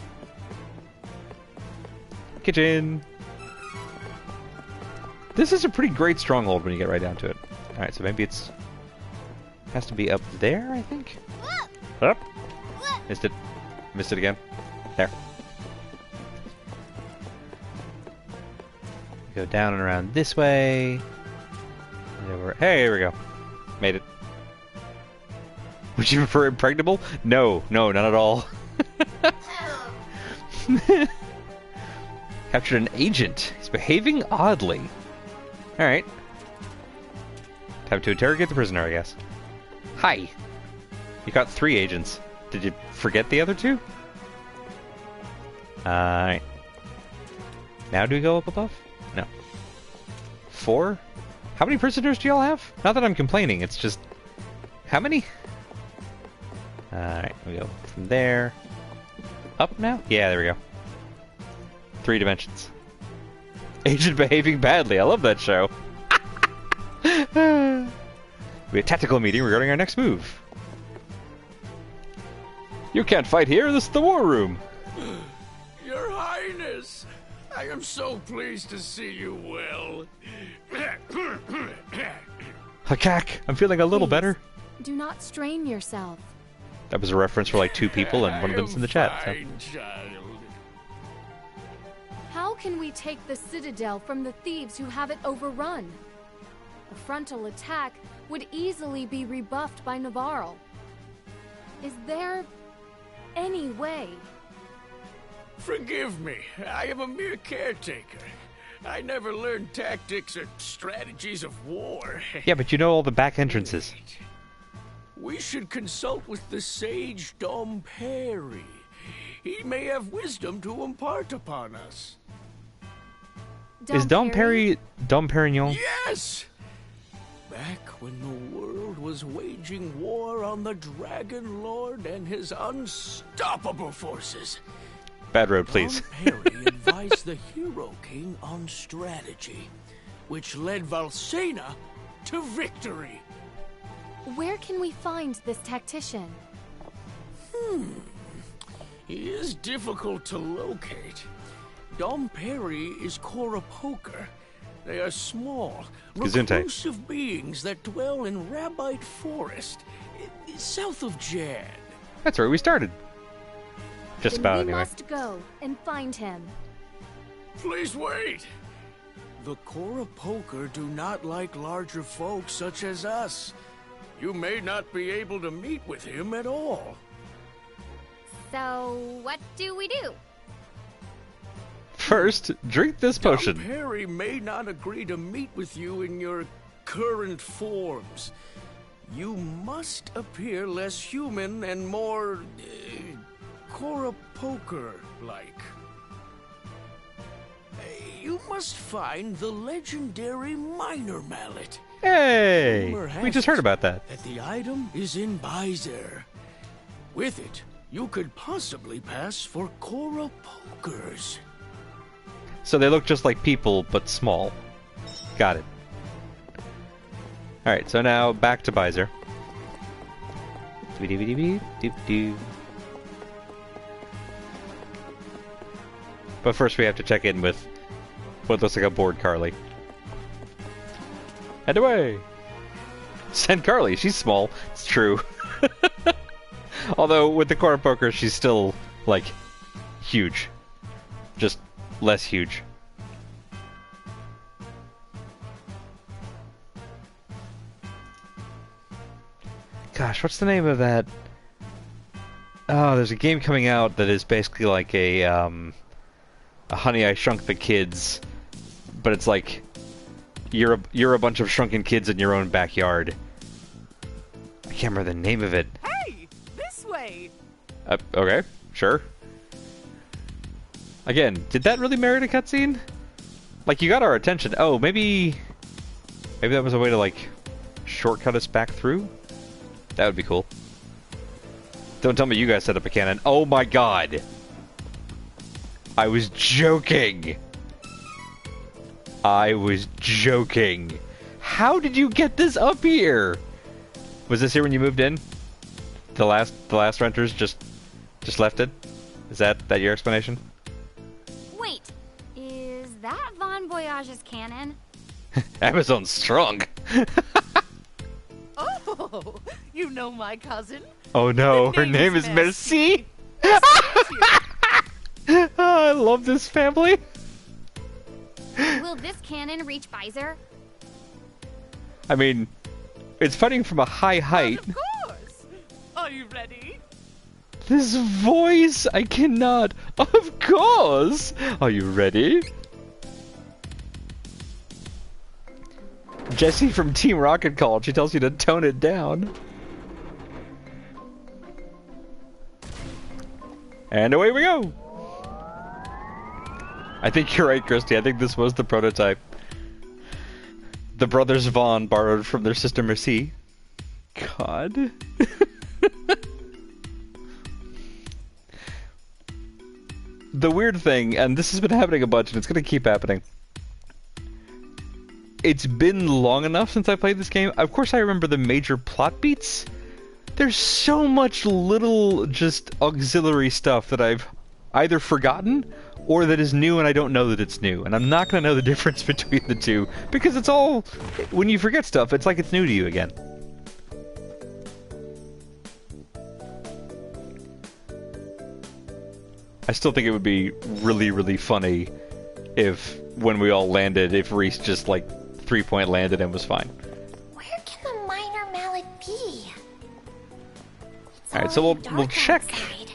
Kitchen! This is a pretty great stronghold when you get right down to it. Alright, so maybe it's... has to be up there, I think? Up! Missed it. Missed it again. There. Go down and around this way. And over. Hey, here we go. Made it. Would you prefer impregnable? No, no, not at all. Captured an agent. He's behaving oddly. Alright. Time to interrogate the prisoner, I guess. Hi. You got 3 agents. Did you forget the other 2? Alright. Now do we go up above? No. 4? How many prisoners do y'all have? Not that I'm complaining, it's just... How many? Alright, we go from there. Up now? Yeah, there we go. 3 dimensions. Agent behaving badly, I love that show. We have a tactical meeting regarding our next move. You can't fight here, this is the war room. Your Highness, I am so pleased to see you well. Hakak, I'm feeling a little better. Do not strain yourself. That was a reference for like 2 people, and one of them's in the chat. So. How can we take the Citadel from the thieves who have it overrun? A frontal attack would easily be rebuffed by Navarro. Is there any way? Forgive me, I am a mere caretaker. I never learned tactics or strategies of war. Yeah, but you know all the back entrances. We should consult with the sage Dom Perry. He may have wisdom to impart upon us. Is Dom Perry Dom Perignon? Yes! Back when the world was waging war on the Dragon Lord and his unstoppable forces. Bad road, please. Dom Perry advised the Hero King on strategy, which led Valsena to victory. Where can we find this tactician? He is difficult to locate. Dom Perry is Cora Poker. They are small, reclusive beings that dwell in Rabite Forest, south of Jad. That's where we started. Just about, anyway. We must go and find him. Please wait! The Cora Poker do not like larger folk such as us. You may not be able to meet with him at all. So, what do we do? First, drink this potion. Dom Perry may not agree to meet with you in your current forms. You must appear less human and more... Cora Poker-like. You must find the legendary Minor Mallet. Hey! We just heard about that. That the item is in Byzer. With it, you could possibly pass for Cora Pokers. So they look just like people, but small. Got it. Alright, so now back to Byzer. But first we have to check in with what looks like a bored Carly. Head away! Send Carly, she's small. It's true. Although, with the Cora Poker, she's still, like, huge. Just less huge. Gosh, what's the name of that there's a game coming out that is basically like a Honey, I Shrunk the Kids, but it's like you're a bunch of shrunken kids in your own backyard. I can't remember the name of it. Hey, this way. Okay, sure. Again, did that really merit a cutscene? Like, you got our attention. Oh, maybe that was a way to like shortcut us back through. That would be cool. Don't tell me you guys set up a cannon. Oh my god! I was joking! I was joking! How did you get this up here? Was this here when you moved in? The last renters just left it? Is that your explanation? Wait, is that Bon Voyage's cannon? Amazon's strong! Oh, you know my cousin? Oh no, her name is Merci! Oh, I love this family! Will this cannon reach Visor? I mean, it's fighting from a high height. Of course! Are you ready? This voice, I cannot. Of course! Are you ready? Jessie from Team Rocket called. She tells you to tone it down. And away we go! I think you're right, Christy. I think this was the prototype. The brothers Vaughn borrowed from their sister Merci. God. The weird thing, and this has been happening a bunch, and it's going to keep happening. It's been long enough since I played this game. Of course I remember the major plot beats. There's so much little just auxiliary stuff that I've either forgotten or that is new and I don't know that it's new. And I'm not going to know the difference between the two because it's all... When you forget stuff, it's like it's new to you again. I still think it would be really, really funny if, when we all landed, if Reese just, like, 3-point landed and was fine. Where can the minor mallet be? Alright, so we'll check. Outside.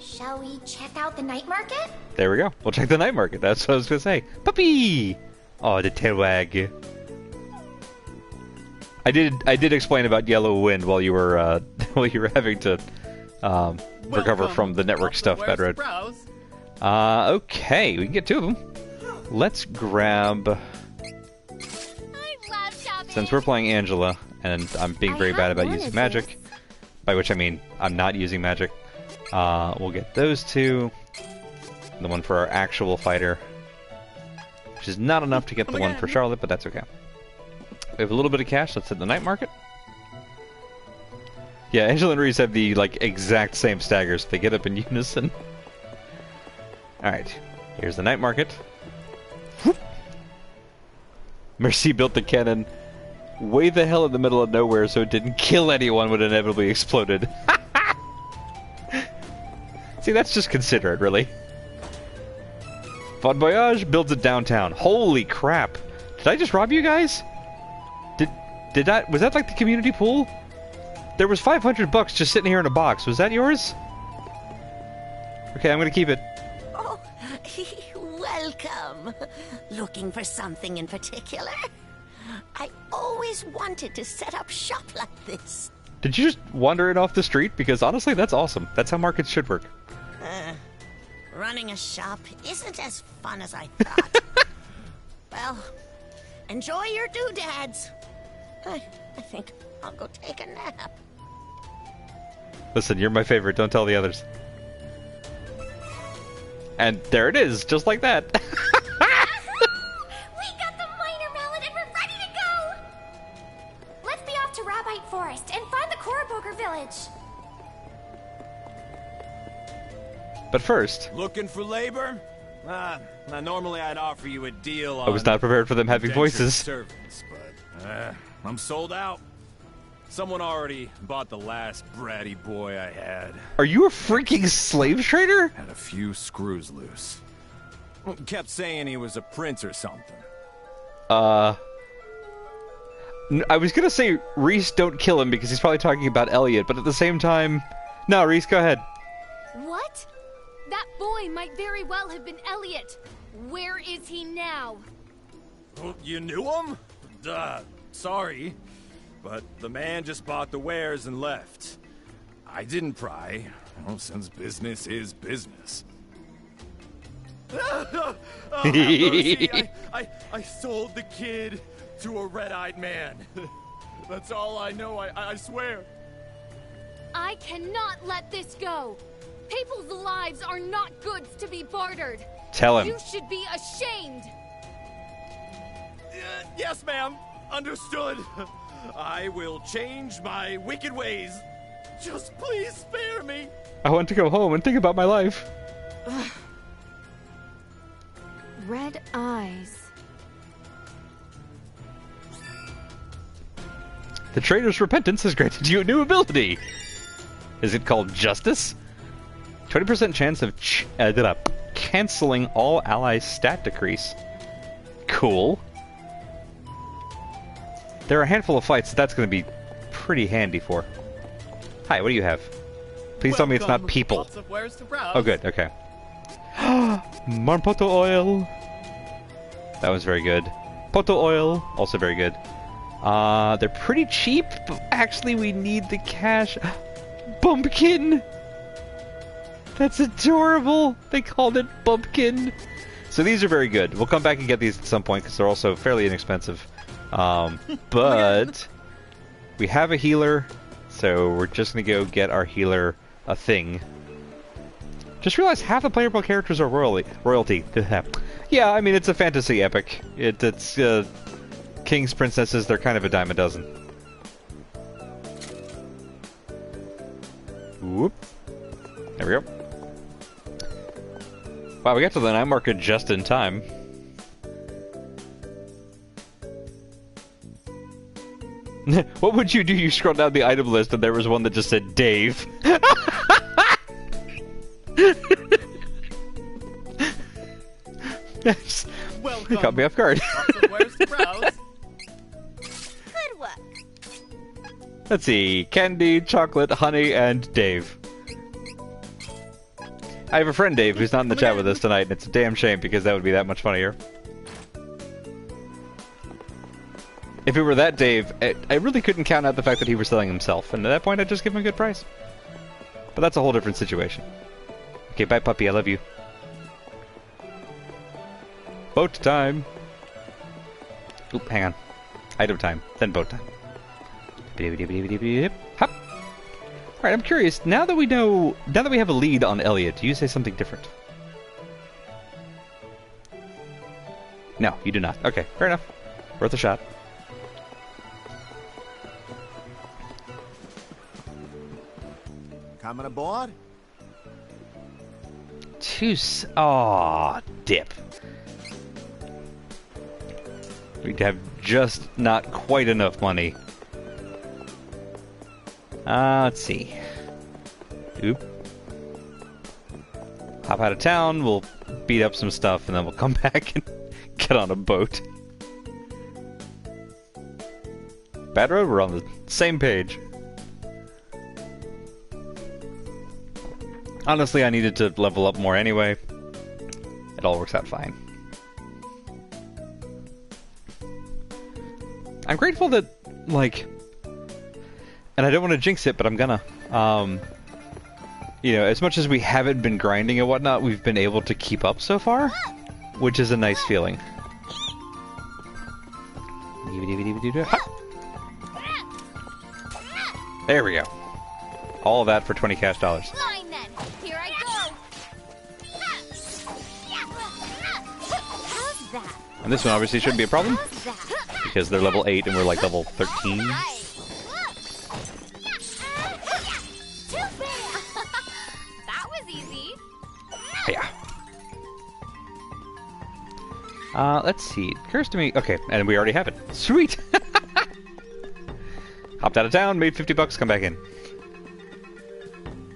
Shall we check out the night market? There we go. We'll check the night market. That's what I was going to say. Puppy! Oh, the tail wag. I did explain about Yellow Wind while you were having to recover from the network stuff, Bedred. Okay, we can get two of them. Let's grab... Since we're playing Angela, and I'm being very bad about using magic, by which I mean I'm not using magic, we'll get those two. The one for our actual fighter, which is not enough to get the one for Charlotte, but that's okay. We have a little bit of cash. Let's hit the night market. Yeah, Angela and Reese have the like exact same staggers. They get up in unison. Alright, here's the night market. Whoop. Merci built the cannon way the hell in the middle of nowhere so it didn't kill anyone when it inevitably exploded. See, that's just considerate, really. Bon Voyage builds it downtown. Holy crap. Did I just rob you guys? Was that like the community pool? There was $500 just sitting here in a box. Was that yours? Okay, I'm gonna keep it. Oh, welcome. Looking for something in particular? I always wanted to set up shop like this. Did you just wander it off the street? Because honestly, that's awesome. That's how markets should work. Running a shop isn't as fun as I thought. Well, enjoy your doodads. I think I'll go take a nap. Listen, you're my favorite. Don't tell the others. And there it is, just like that. We got the minor mallet and we're ready to go! Let's be off to Rabite Forest and find the Koroboger village. But first... Looking for labor? Now normally I'd offer you a deal on... I was not prepared for them having voices. Servants, but I'm sold out. Someone already bought the last bratty boy I had. Are you a freaking slave trader? Had a few screws loose. Kept saying he was a prince or something. I was gonna say, Reese, don't kill him, because he's probably talking about Elliot, but at the same time, No, Reese, go ahead. What? That boy might very well have been Elliot. Where is he now? Oh, you knew him? Sorry. But the man just bought the wares and left. I didn't pry, since business is business. Mercy. I sold the kid to a red-eyed man. That's all I know, I swear. I cannot let this go. People's lives are not goods to be bartered. Tell him. You should be ashamed. Yes, ma'am. Understood. I will change my wicked ways. Just please spare me. I want to go home and think about my life. Red eyes. The trader's repentance has granted you a new ability. Is it called Justice? 20% chance of canceling all allies' stat decrease. Cool. There are a handful of fights that's going to be pretty handy for. Hi, what do you have? Please tell me it's not people. Oh, good. Okay. Marpoto oil. That was very good. Poto oil, also very good. They're pretty cheap, but actually we need the cash. Bumpkin! That's adorable! They called it Bumpkin! So these are very good. We'll come back and get these at some point because they're also fairly inexpensive. But we have a healer, so we're just gonna go get our healer a thing. Just realized half the playable characters are royalty. Yeah, I mean, it's a fantasy epic. It's kings, princesses, they're kind of a dime a dozen. Whoop. There we go. Wow, we got to the night market just in time. What would you do? You scroll down the item list and there was one that just said Dave. Welcome. You caught me off guard. Where's the browse? Good work. Let's see. Candy, chocolate, honey, and Dave. I have a friend, Dave, who's not in the chat with us tonight, and it's a damn shame because that would be that much funnier. If it were that Dave, I really couldn't count out the fact that he was selling himself, and at that point I'd just give him a good price. But that's a whole different situation. Okay, bye puppy, I love you. Boat time! Oop, hang on. Item time, then boat time. Hop! Alright, I'm curious, now that we have a lead on Elliot, do you say something different? No, you do not. Okay, fair enough. Worth a shot. Coming aboard? Aw, dip. We'd have just not quite enough money. Let's see. Oop. Hop out of town, we'll beat up some stuff, and then we'll come back and get on a boat. Bad Road, we're on the same page. Honestly, I needed to level up more anyway. It all works out fine. I'm grateful that, like... And I don't want to jinx it, but I'm gonna. You know, as much as we haven't been grinding and whatnot, we've been able to keep up so far, which is a nice feeling. There we go. All of that for 20 cash dollars. Fine then. Here I go. How's that? And this one obviously shouldn't be a problem, because they're level 8 and we're like level 13. That was easy. Yeah. Let's see. It occurs to me... Okay, and we already have it. Sweet! Hopped out of town, made 50 bucks, come back in.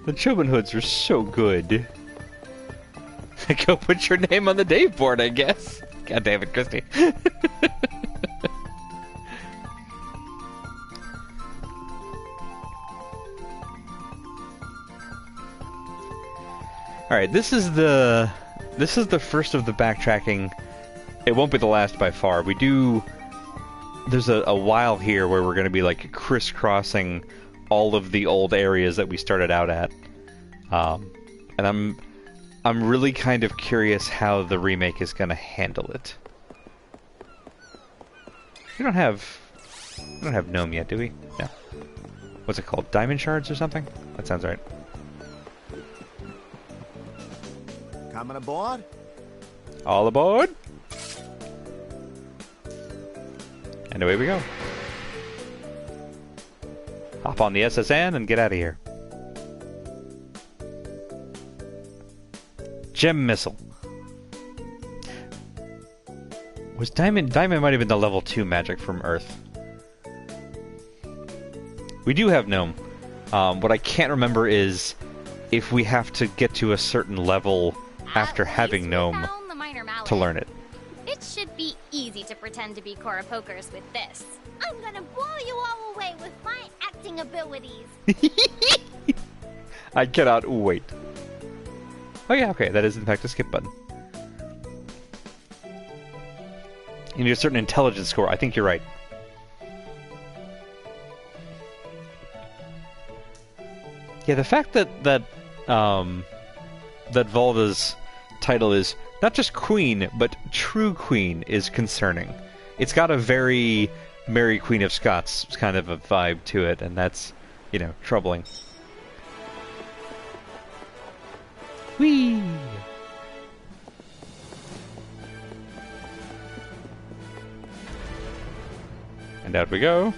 The Choban hoods are so good. Go put your name on the Dave board, I guess. God damn it, Christy. Alright, this is the first of the backtracking. It won't be the last by far. There's a while here where we're going to be like crisscrossing all of the old areas that we started out at. And I'm really kind of curious how the remake is going to handle it. We don't have Gnome yet, do we? No. What's it called? Diamond shards or something? That sounds right. Coming aboard? All aboard! And away we go. Hop on the SSN and get out of here. Gem missile. Was Diamond might have been the level 2 magic from Earth. We do have Gnome. What I can't remember is if we have to get to a certain level after having Gnome to learn it. It should be easy to pretend to be Cora Pokers with this. I'm gonna blow you all away with my acting abilities. I cannot wait. Oh yeah, okay, that is in fact a skip button. You need a certain intelligence score. I think you're right. Yeah, the fact that Volva's title is not just Queen, but True Queen is concerning. It's got a very Mary Queen of Scots kind of a vibe to it, and that's, you know, troubling. Whee! And out we go.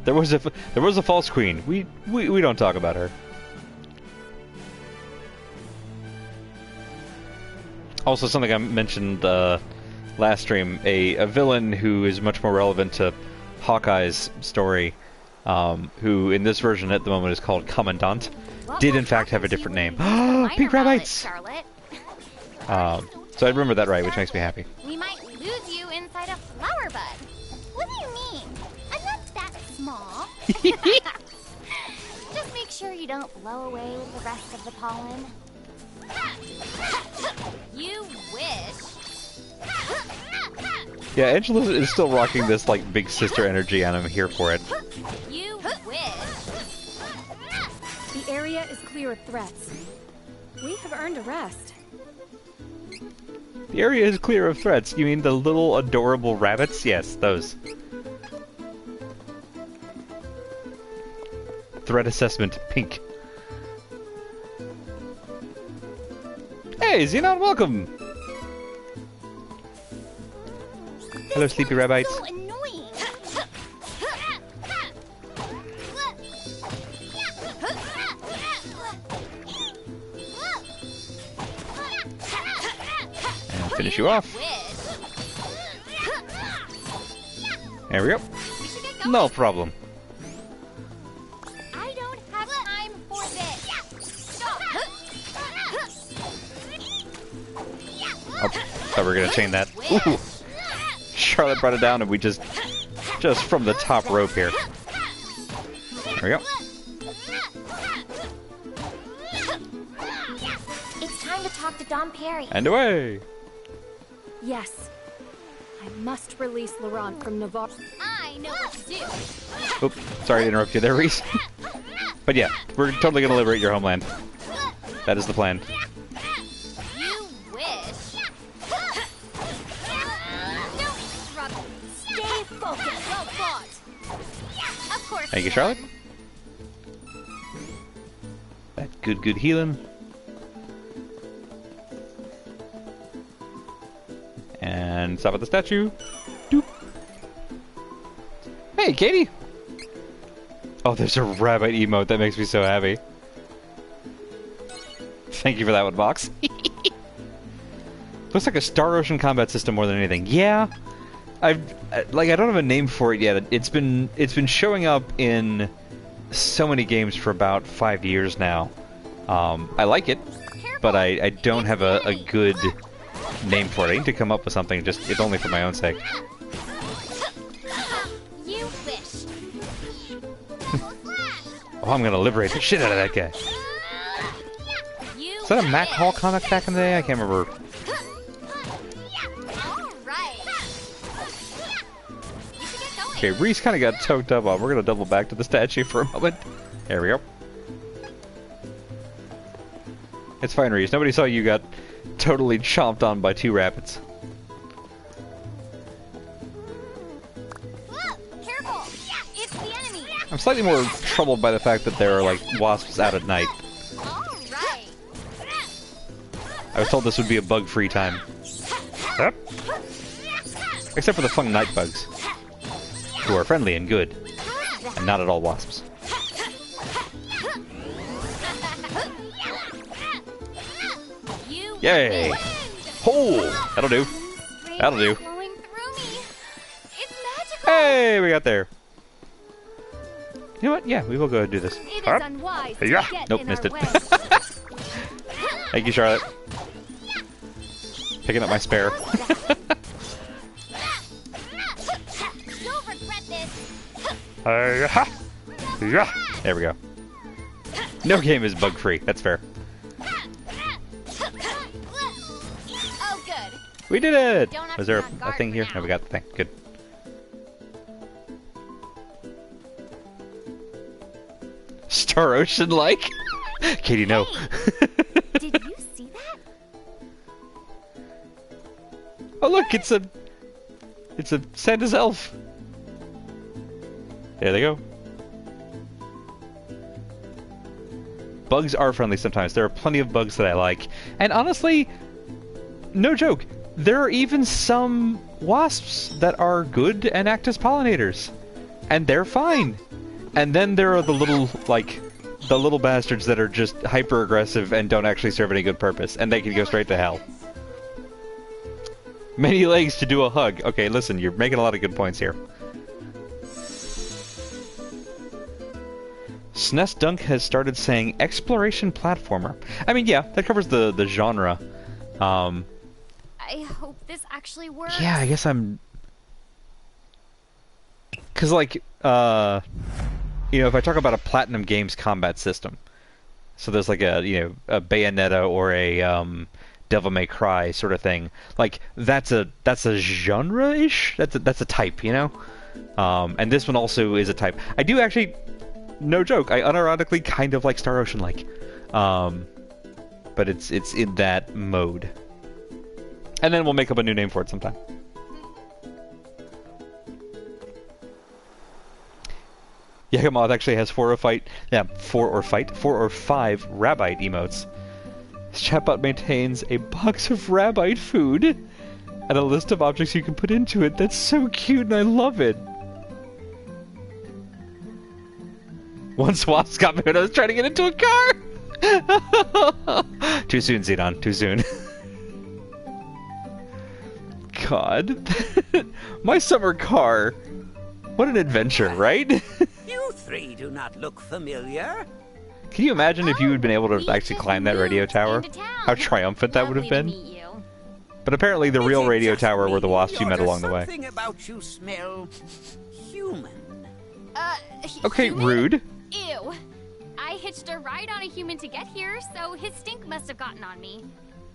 There was a false queen. We don't talk about her. Also, something I mentioned last stream, a villain who is much more relevant to Hawkeye's story, who in this version at the moment is called Commandant, did in fact have a different name. Pink rabbits! So I remember that right, which makes me happy. We might lose you inside a flower bud. What do you mean? I'm not that small. Just make sure you don't blow away the rest of the pollen. You wish. Yeah, Angela is still rocking this like big sister energy, and I'm here for it. You wish. The area is clear of threats. We have earned a rest. The area is clear of threats. You mean the little adorable rabbits? Yes, those. Threat assessment, pink. Hey, Xenon, welcome! Hello, sleepy rabbits. So annoying. And finish you off. There we go. No problem. I don't have time for this. Stop. Oh, thought we were gonna chain that. Ooh. Charlotte brought it down, and we just from the top rope here. There we go. It's time to talk to Dom Perry. And away. Yes. I must release Laurent from Navarre. I know what to do. Oops, sorry to interrupt you there, Reese. But yeah, we're totally gonna liberate your homeland. That is the plan. You wish. No struggle. Stay focused. Well fought. Of course. Thank you, Charlotte. That good healing. And stop at the statue. Doop. Hey, Katie! Oh, there's a rabbit emote. That makes me so happy. Thank you for that one, Box. Looks like a Star Ocean combat system more than anything. Yeah, I don't have a name for it yet. It's been showing up in so many games for about 5 years now. I like it, but I don't have a good name for it. I need to come up with something, just if only for my own sake. You wish. Oh, I'm gonna liberate the shit out of that guy. Is that a Mac Hall comic back in the day? I can't remember. Okay, Reese kind of got choked up on. We're gonna double back to the statue for a moment. There we go. It's fine, Reese. Nobody saw you got totally chomped on by 2 rabbits. Whoa, careful! It's the enemy! I'm slightly more troubled by the fact that there are, like, wasps out at night. Alright. I was told this would be a bug-free time. Yep. Except for the fun night bugs, who are friendly and good, and not at all wasps. Yay! Oh! That'll do. That'll do. Hey! We got there. You know what? Yeah, we will go ahead and do this. It is unwise to Yeah. get Nope, in missed our it. way. Thank you, Charlotte. Picking up my spare. You'll regret this. Yeah. There we go. No game is bug-free. That's fair. Oh, good. We did it! Don't have Was to there be on a guard thing for here? now. No, we got the thing. Good. Star Ocean like? Katie, no. Did you see that? Oh look, it's a Santa's elf. There they go. Bugs are friendly sometimes. There are plenty of bugs that I like. And honestly, no joke, there are even some wasps that are good and act as pollinators. And they're fine. And then there are the little, like, the little bastards that are just hyper-aggressive and don't actually serve any good purpose. And they can go straight to hell. Many legs to do a hug. Okay, listen, you're making a lot of good points here. SNES Dunk has started saying exploration platformer. I mean, yeah, that covers the genre. I hope this actually works. Yeah, I guess I'm... Because, like, you know, if I talk about a Platinum Games combat system, so there's like a, you know, a Bayonetta or a Devil May Cry sort of thing, like, that's a genre-ish? That's a type, you know? And this one also is a type. I do actually... No joke, I unironically kind of like Star Ocean like. But it's in that mode. And then we'll make up a new name for it sometime. Yagamoth actually has 4 or 5 Rabite emotes. This chatbot maintains a box of Rabite food and a list of objects you can put into it. That's so cute and I love it. Once wasps got me when I was trying to get into a car! Too soon, Xenon. Too soon. God. My summer car. What an adventure, right? You 3 do not look familiar. Can you imagine if you had been able to actually climb that radio tower? How triumphant that would have been? But apparently the real radio tower were the wasps you met along the way. Something about you smell human. Okay, rude. Ew. I hitched a ride on a human to get here, so his stink must have gotten on me.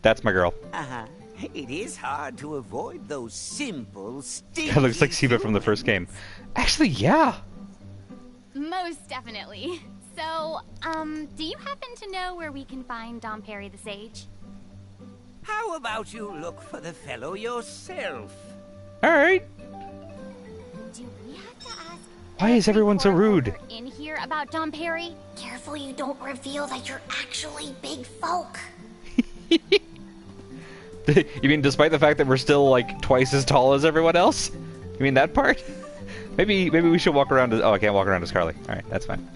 That's my girl. It is hard to avoid those simple, stinky... That looks like Siva from the first game. Actually, yeah. Most definitely. So, do you happen to know where we can find Dom Perry the Sage? How about you look for the fellow yourself? Alright. Do we have to ask Why is everyone so rude? in here about Dom Perry? Careful you don't reveal that you're actually big folk. You mean despite the fact that we're still like twice as tall as everyone else? You mean that part? Maybe we should walk around as... Oh, I can't walk around as Carly. Alright, that's fine.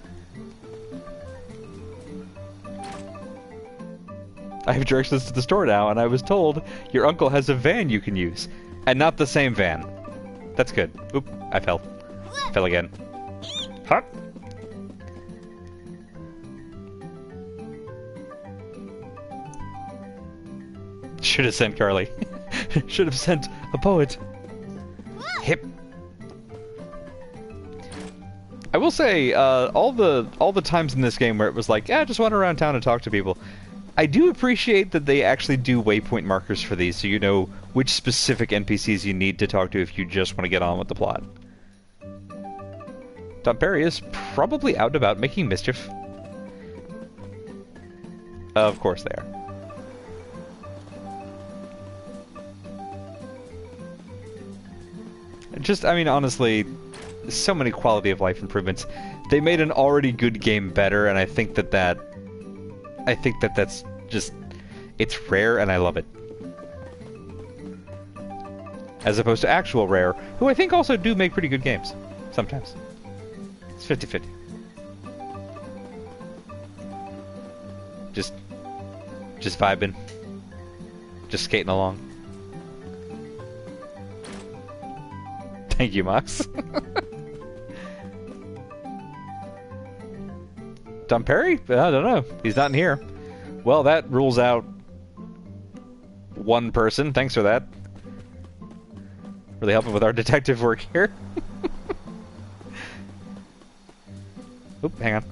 I have directions to the store now, and I was told your uncle has a van you can use. And not the same van. That's good. Oop, I fell. Fell again. Huh? Should have sent Carly. Should have sent a poet. Hip. I will will say, all the times in this game where it was like, yeah, just wander around town and talk to people, I do appreciate that they actually do waypoint markers for these, so you know which specific NPCs you need to talk to if you just want to get on with the plot. Don Perry is probably out and about making mischief. Of course they are. Just, I mean, honestly, so many quality of life improvements. They made an already good game better, and I think that's just, it's Rare, and I love it. As opposed to actual Rare, who I think also do make pretty good games. Sometimes. It's 50-50. Just vibing. Just skating along. Thank you, Mox. Don Perry? I don't know. He's not in here. Well, that rules out one person. Thanks for that. Really helping with our detective work here. Oop, hang on.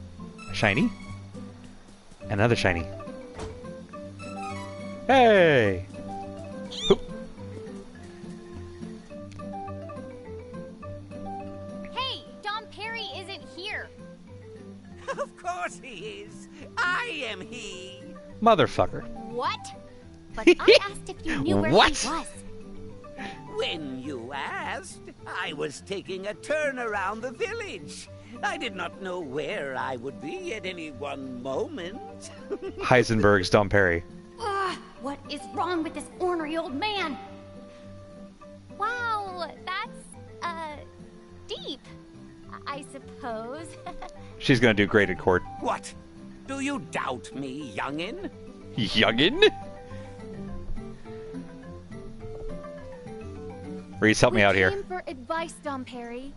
Shiny. Another shiny. Hey! Oop. Hey, Don Perry isn't here. Of course he is. I am he. Motherfucker. What? But I asked if you knew where he was. When you asked, I was taking a turn around the village. I did not know where I would be at any one moment. Heisenberg's Don Perry. Ugh, what is wrong with this ornery old man? Wow, that's, deep, I suppose. She's gonna do great at court. What? Do you doubt me, youngin'? Youngin'? Reese, help me out here. We came for advice, Don Perry.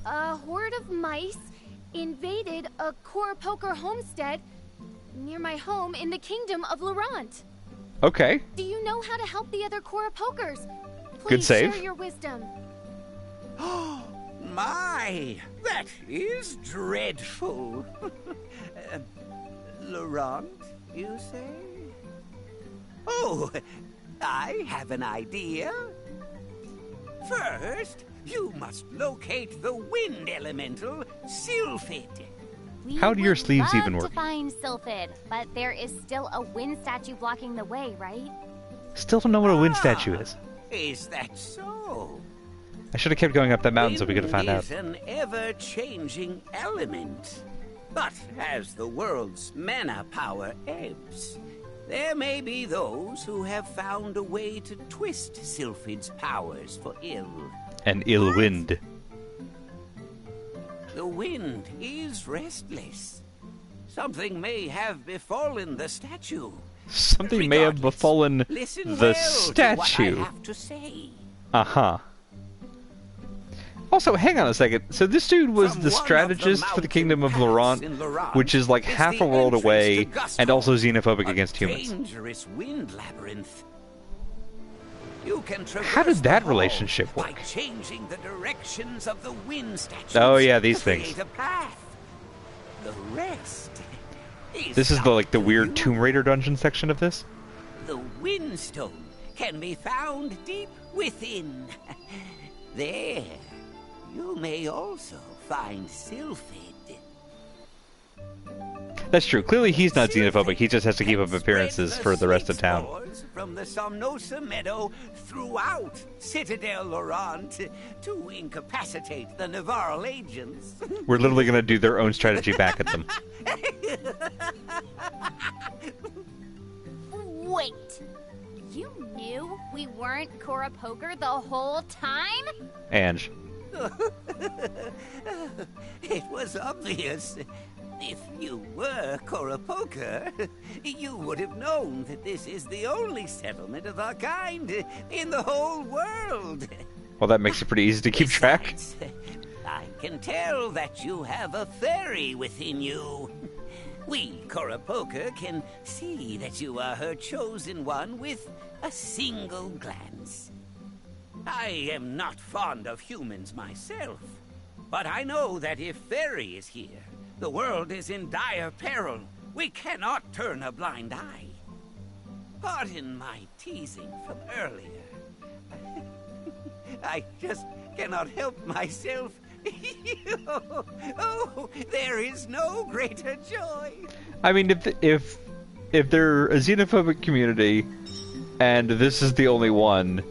A horde of mice invaded a Coropoker homestead near my home in the kingdom of Laurent. Okay. Do you know how to help the other Coropokers? Please Good save. share your wisdom. My, that is dreadful. Laurent, you say? Oh, I have an idea. First, you must locate the wind elemental, Sylphid. How do your sleeves even Love work? to find Sylphid, but there is still a wind statue blocking the way, right? Still don't know what a wind statue is. Is that so? I should have kept going up that mountain so we could have found out. Wind is an ever-changing element. But as the world's mana power ebbs, there may be those who have found a way to twist Sylphid's powers for ill. An ill wind. The wind is restless. Something may have befallen the statue. Something may have befallen Listen the well to statue. what I have to say. Uh-huh. Also, hang on a second. So this dude was the strategist for the Kingdom of Laurent, which is like half a world away, and also xenophobic against humans. Dangerous wind labyrinth. You can How did that relationship by work? changing the directions of the wind statues. Oh yeah, these to things. create a path. The rest is This is the weird Tomb Raider dungeon section of this? The Windstone can be found deep within. There, you may also find Sylphid. That's true. Clearly he's not xenophobic, he just has to keep up appearances for the rest of town. From the Somnosa Meadow throughout Citadel Laurent to incapacitate the Navarre agents. We're literally going to do their own strategy back at them. Wait, you knew we weren't Coropoker the whole time? Ange. It was obvious. If you were Coropoker, you would have known that this is the only settlement of our kind in the whole world. Well, that makes it pretty easy to keep track. I can tell that you have a fairy within you. We, Coropoker, can see that you are her chosen one with a single glance. I am not fond of humans myself, But I know that if Fairy is here, the world is in dire peril. We cannot turn a blind eye. Pardon my teasing from earlier. I just cannot help myself. Oh, there is no greater joy. I mean, if they're a xenophobic community, and this is the only one,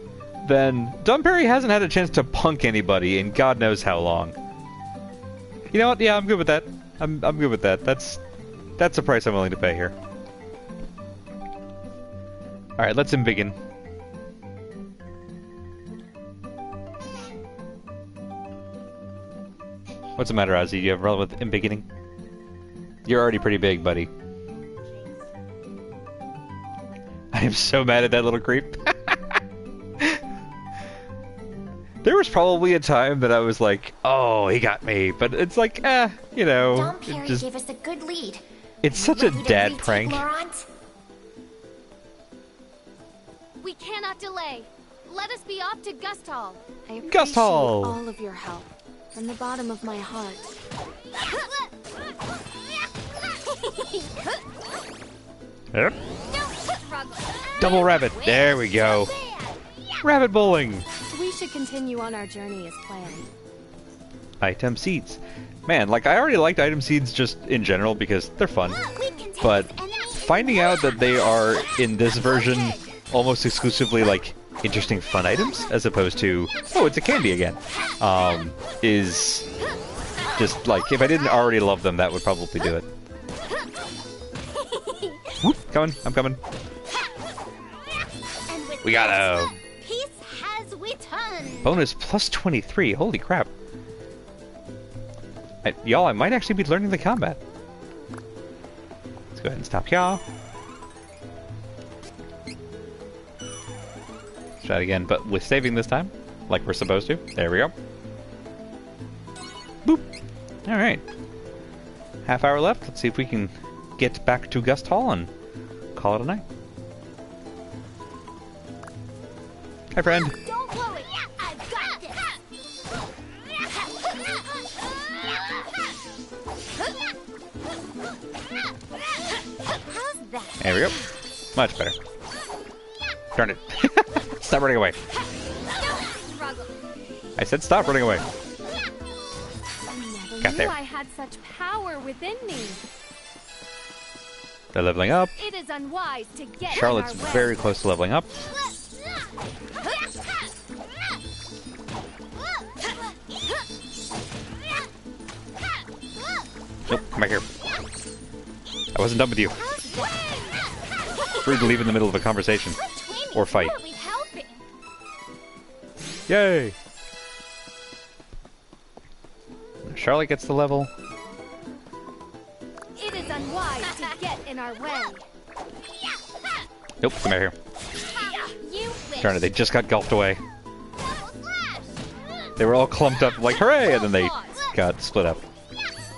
then Dunbury hasn't had a chance to punk anybody in God knows how long. You know what? Yeah, I'm good with that. I'm good with that. That's a price I'm willing to pay here. All right, let's begin. What's the matter, Ozzy? Do you have a problem with beginning? You're already pretty big, buddy. I am so mad at that little creep. There was probably a time that I was like, "Oh, he got me," but it's like, you know. Dom Perry gave us a good lead. It's such a dad prank. Laurent? We cannot delay. Let us be off to Gusthall. I appreciate Gusthall! all of your help from the bottom of my heart. Yep. Double rabbit. There we go. Rabbit bowling. We should continue on our journey as planned. Item seeds. Man, like, I already liked item seeds just in general because they're fun. But finding out that they are, in this version, almost exclusively, like, interesting fun items, as opposed to, oh, it's a candy again, is just, like, if I didn't already love them, that would probably do it. Whoop, coming, I'm coming. We got a bonus plus 23, holy crap. Y'all, I might actually be learning the combat. Let's go ahead and stop y'all. Try it again, but with saving this time, like we're supposed to. There we go. Boop. Alright. Half hour left. Let's see if we can get back to Gusthall and call it a night. Hi, friend. Don't worry, I've got this. How's that? There we go. Much better. Darn it. Stop running away. I said stop running away. Got there. I had such power within me. They're leveling up. It is unwise to get Charlotte's in our way. very close to leveling up. Nope, come back here. I wasn't done with you. Rude to leave in the middle of a conversation. Or fight. Yay! Charlotte gets the level. It is unwise to get in our way. Nope, come out here. Darn it, they just got gulped away. They were all clumped up like, hooray! And then they got split up.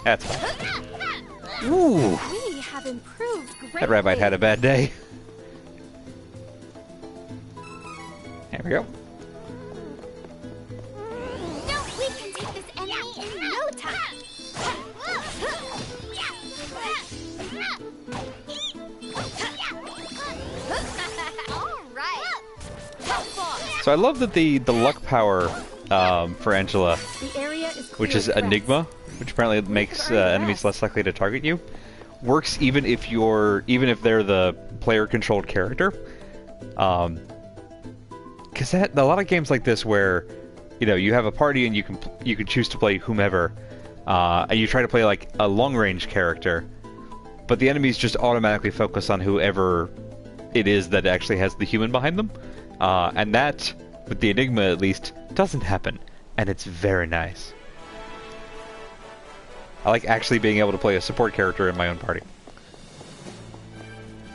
That's fine. Ooh! We have improved greatly. That Rabite had a bad day. There we go. No, we can take this enemy in no time. All right. So I love that the luck power for Angela, The area is which is Enigma, which apparently makes enemies less likely to target you, works even if they're the player-controlled character. Because a lot of games like this where, you know, you have a party and you can choose to play whomever, and you try to play like a long-range character, but the enemies just automatically focus on whoever it is that actually has the human behind them, and that, with the Enigma at least, doesn't happen, and it's very nice. I like actually being able to play a support character in my own party.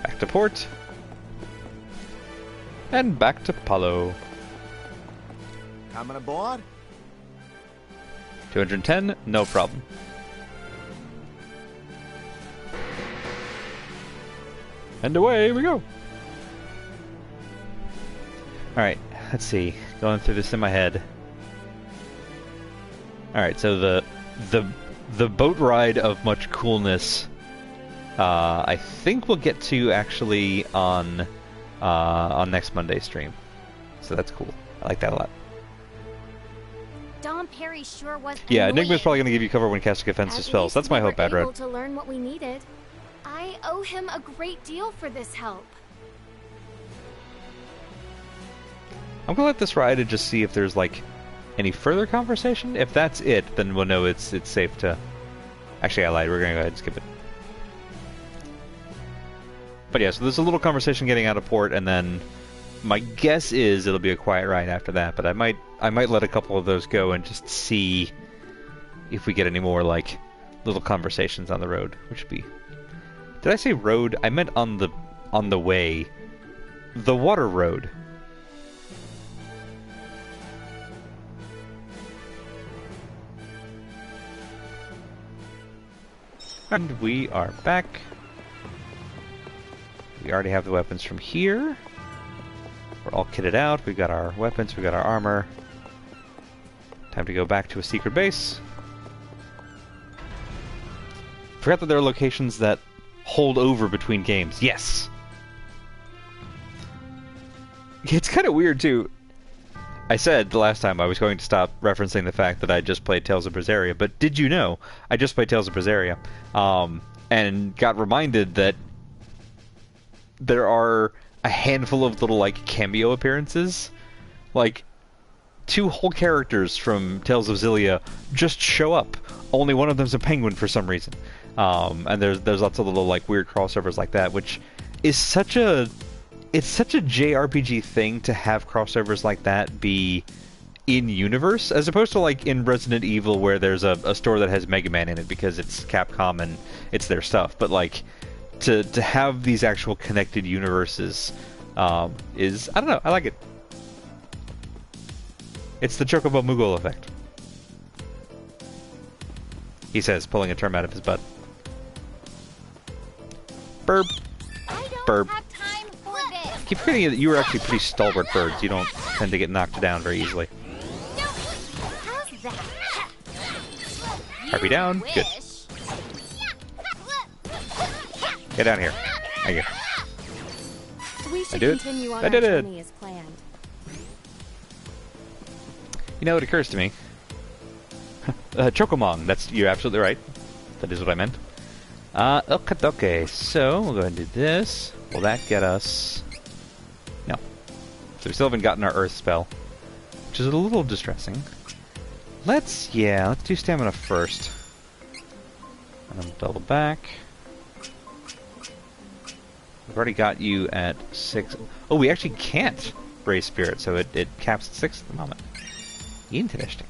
Back to port. And back to Palo. Coming aboard? 210, no problem. And away we go. Alright, let's see. Going through this in my head. Alright, so the boat ride of much coolness, I think we'll get to actually on next Monday's stream. So that's cool. I like that a lot. Dom Perry sure was. Yeah, Enigma's probably going to give you cover when casting offensive spells. That's my hope, Adred. Able to learn what we needed. I owe him a great deal for this help. I'm going to let this ride and just see if there's, like, any further conversation. If that's it, then we'll know it's safe to... Actually, I lied. We're going to go ahead and skip it. But yeah, so there's a little conversation getting out of port, and then my guess is it'll be a quiet ride after that, but I might let a couple of those go and just see if we get any more, like, little conversations on the road, which would be... Did I say road? I meant on the way. The water road. And we are back. We already have the weapons from here. We're all kitted out. We've got our weapons, we've got our armor. Time to go back to a secret base. Forgot that there are locations that hold over between games. Yes! It's kind of weird, too. I said the last time I was going to stop referencing the fact that I just played Tales of Berseria, but did you know I just played Tales of Berseria, and got reminded that there are a handful of little, like, cameo appearances. Like, 2 whole characters from Tales of Xillia just show up. Only one of them's a penguin for some reason. And there's lots of little, like, weird crossovers like that, which is such a... It's such a JRPG thing to have crossovers like that be in-universe, as opposed to, like, in Resident Evil, where there's a store that has Mega Man in it because it's Capcom and it's their stuff. But, like, to have these actual connected universes is... I don't know, I like it. It's the Chocobo Mugol effect. He says, pulling a term out of his butt. Burp. Burp. Keep forgetting that you were actually pretty stalwart birds. You don't tend to get knocked down very easily. Harpy down. Good. Get down here. Thank you. We should continue on I did our it. journey as planned. You know, it occurs to me. Chocomong. You're absolutely right. That is what I meant. Okay. So, we'll go ahead and do this. Will that get us... No. So we still haven't gotten our Earth spell, which is a little distressing. Let's do stamina first. And then double back. We've already got you at 6. Oh, we actually can't raise spirit, so it caps at 6 at the moment. Interesting.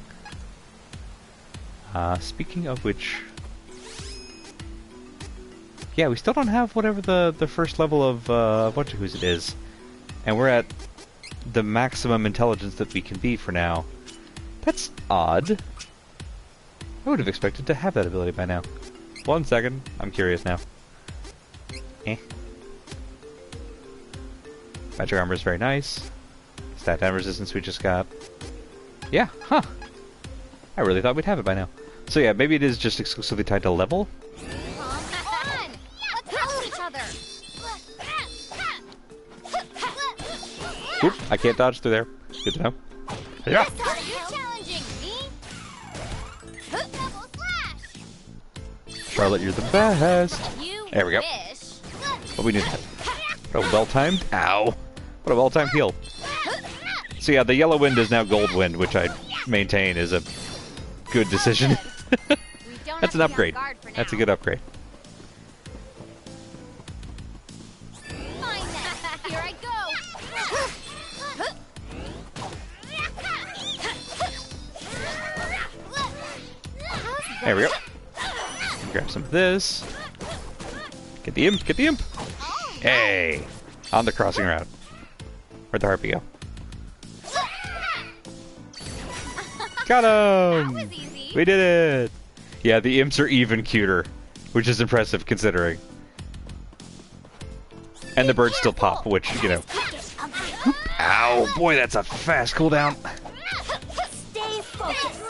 Speaking of which... Yeah, we still don't have whatever the first level of what whose it is. And we're at the maximum intelligence that we can be for now. That's odd. I would have expected to have that ability by now. 1 second. I'm curious now. Magic armor is very nice. Stat down resistance we just got. Yeah, huh. I really thought we'd have it by now. So yeah, maybe it is just exclusively tied to level. Oop, I can't dodge through there. Good to know. Yeah. Charlotte, you're the best. There we go. But we need that. What a well-timed. Ow. What a well-timed heal. So yeah, the yellow wind is now gold wind, which I maintain is a good decision. That's an upgrade. That's a good upgrade. Here I go. There we go. Grab some of this. Get the imp, get the imp. Hey! On the crossing route. Where'd the harpy go? Got him! We did it! Yeah, the imps are even cuter, which is impressive considering. And the birds still pop, which, you know. Ow! Boy, that's a fast cooldown. Stay focused.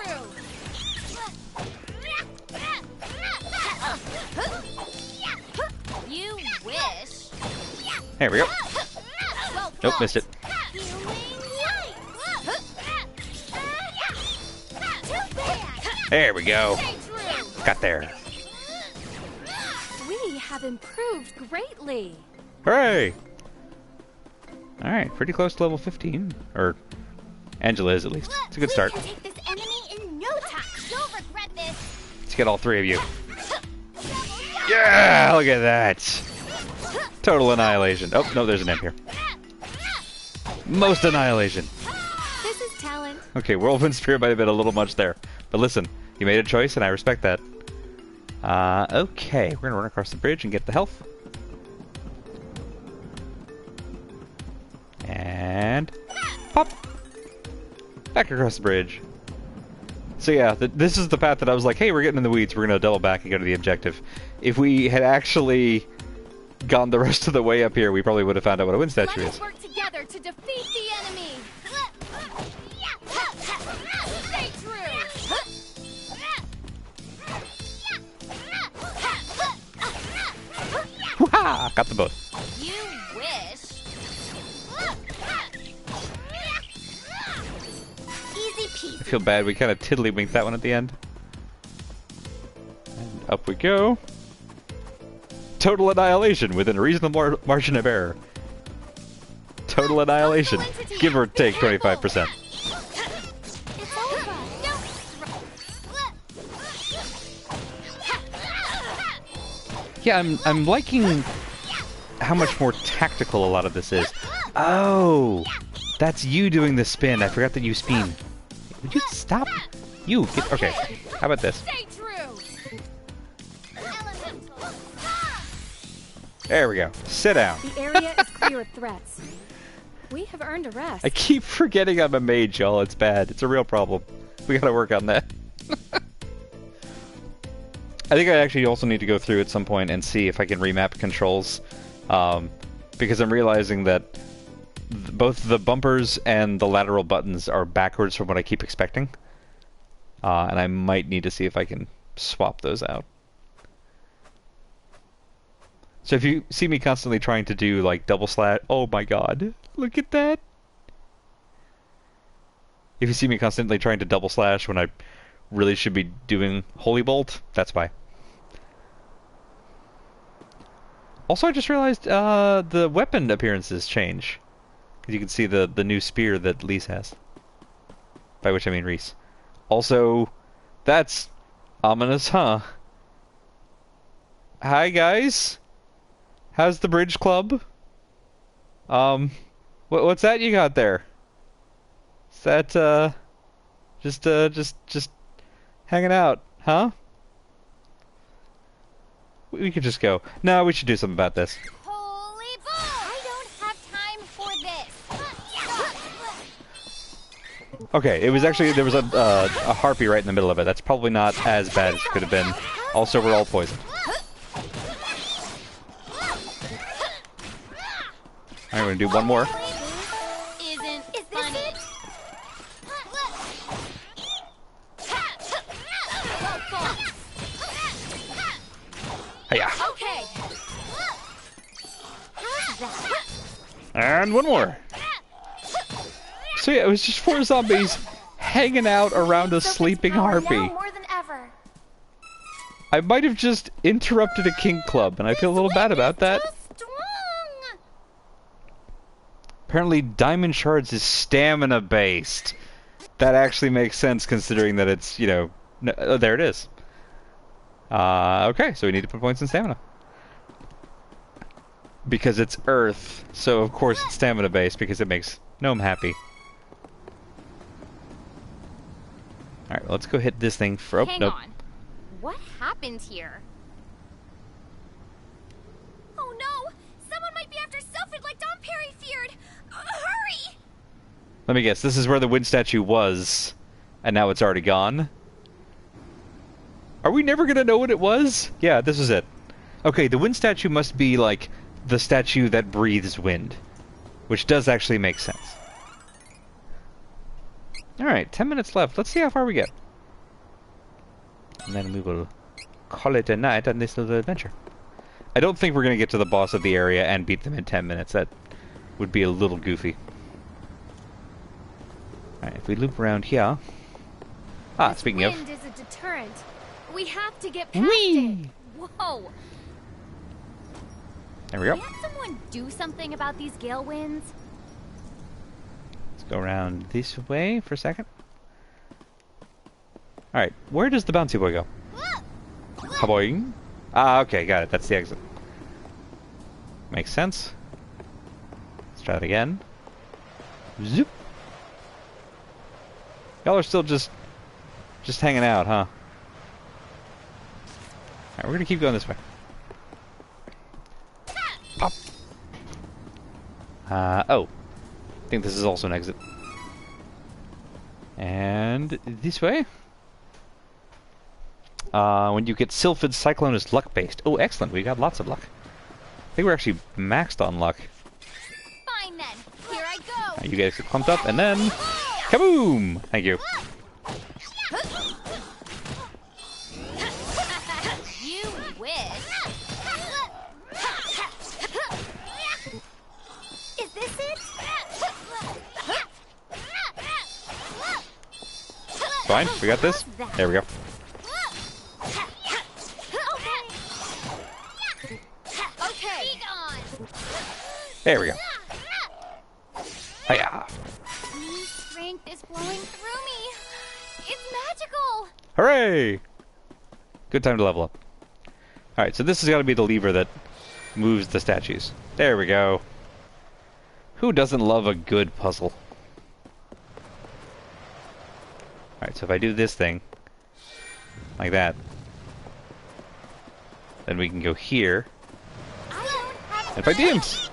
wish. There we go. Well, Nope, missed it. There we go. Got there. We have improved greatly. Hooray! Alright, pretty close to level 15. Or, Angela is at least. It's a good start. We can take this enemy in no time. You'll regret this. Let's get all three of you. Yeah! Look at that! Total annihilation. Oh, no, there's an imp here. Most annihilation. This is talent. Okay, Whirlwind Spear might have been a little much there. But listen, you made a choice and I respect that. Okay, we're gonna run across the bridge and get the health. And pop! Back across the bridge. So yeah, this is the path that I was like, hey, we're getting in the weeds, we're gonna double back and go to the objective. If we had actually gone the rest of the way up here, we probably would have found out what a wind statue Let is. us work together to defeat the enemy. Stay true. Wah! Got them both. You wish. Easy peasy. I feel bad, we kind of tiddlywinked that one at the end. And up we go. Total annihilation within a reasonable margin of error. Total annihilation. Give or take 25%. Yeah, I'm liking how much more tactical a lot of this is. Oh, that's you doing the spin. I forgot that you spin. Would you stop? You get okay. How about this? There we go. Sit down. The area is clear of threats. We have earned a rest. I keep forgetting I'm a mage, y'all. It's bad. It's a real problem. We gotta work on that. I think I actually also need to go through at some point and see if I can remap controls. Because I'm realizing that both the bumpers and the lateral buttons are backwards from what I keep expecting. And I might need to see if I can swap those out. So if you see me constantly trying to do like double slash, oh my god, look at that. If you see me constantly trying to double slash when I really should be doing Holy Bolt, that's why. Also, I just realized the weapon appearances change. Because you can see the new spear that Lise has. By which I mean Reese. Also, that's ominous, huh? Hi, guys. How's the bridge club? What's that you got there? Is that, just hanging out, huh? We could just go. No, we should do something about this. Holy bull! I don't have time for this. Okay, it was actually, there was a harpy right in the middle of it. That's probably not as bad as it could have been. Also, we're all poisoned. Alright, we're gonna do one more. Isn't funny. Hiya. Okay. And one more. So yeah, it was just 4 zombies hanging out around a sleeping harpy. More than ever. I might have just interrupted a king club, and I feel a little bad about that. Apparently, Diamond Shards is stamina based. That actually makes sense considering that it's, you know, oh, there it is. Okay, so we need to put points in stamina. Because it's Earth, so of course it's stamina based because it makes Gnome happy. Alright, well, let's go hit this thing for... Oh, Hang nope. on. What happened here? Oh no! Someone might be after Sylphid like Don Perry feared! Hurry! Let me guess, this is where the wind statue was, and now it's already gone? Are we never gonna know what it was? Yeah, this is it. Okay, the wind statue must be, like, the statue that breathes wind. Which does actually make sense. Alright, 10 minutes left. Let's see how far we get. And then we will call it a night on this little adventure. I don't think we're going to get to the boss of the area and beat them in 10 minutes. That would be a little goofy. Alright, if we loop around here... Ah, This speaking of... wind is a deterrent. We have to get past it. Whoa! There we go. Can't someone do something about these gale winds? Let's go around this way for a second. Alright, where does the bouncy boy go? Boing. Ah, okay, got it. That's the exit. Makes sense. Let's try it again. Zoop. Y'all are still just hanging out, huh? Alright, we're gonna keep going this way. Pop. Oh. I think this is also an exit. And this way. When you get Sylphid, Cyclone is luck-based. Oh, excellent. We got lots of luck. I think we're actually maxed on luck. Fine then. Here I go. You guys get pumped up, and then... Kaboom! Thank you. You wish. Is this it? Fine, we got this. There we go. There we go. Hiya! New strength is flowing through me. It's magical. Hooray! Good time to level up. Alright, so this has got to be the lever that moves the statues. There we go. Who doesn't love a good puzzle? Alright, so if I do this thing, like that, then we can go here, and fight the imps!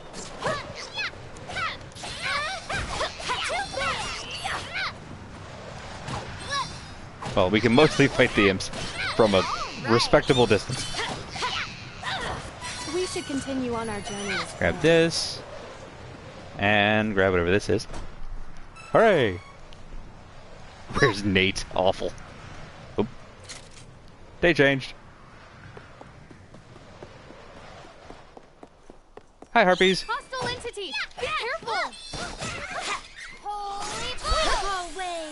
Well, we can mostly fight the imps from a respectable distance. We should continue on our journey. Grab this. And grab whatever this is. Hooray! Where's Nate? Awful. Oop. They changed. Hi, Harpies. Hostile entities! Be careful!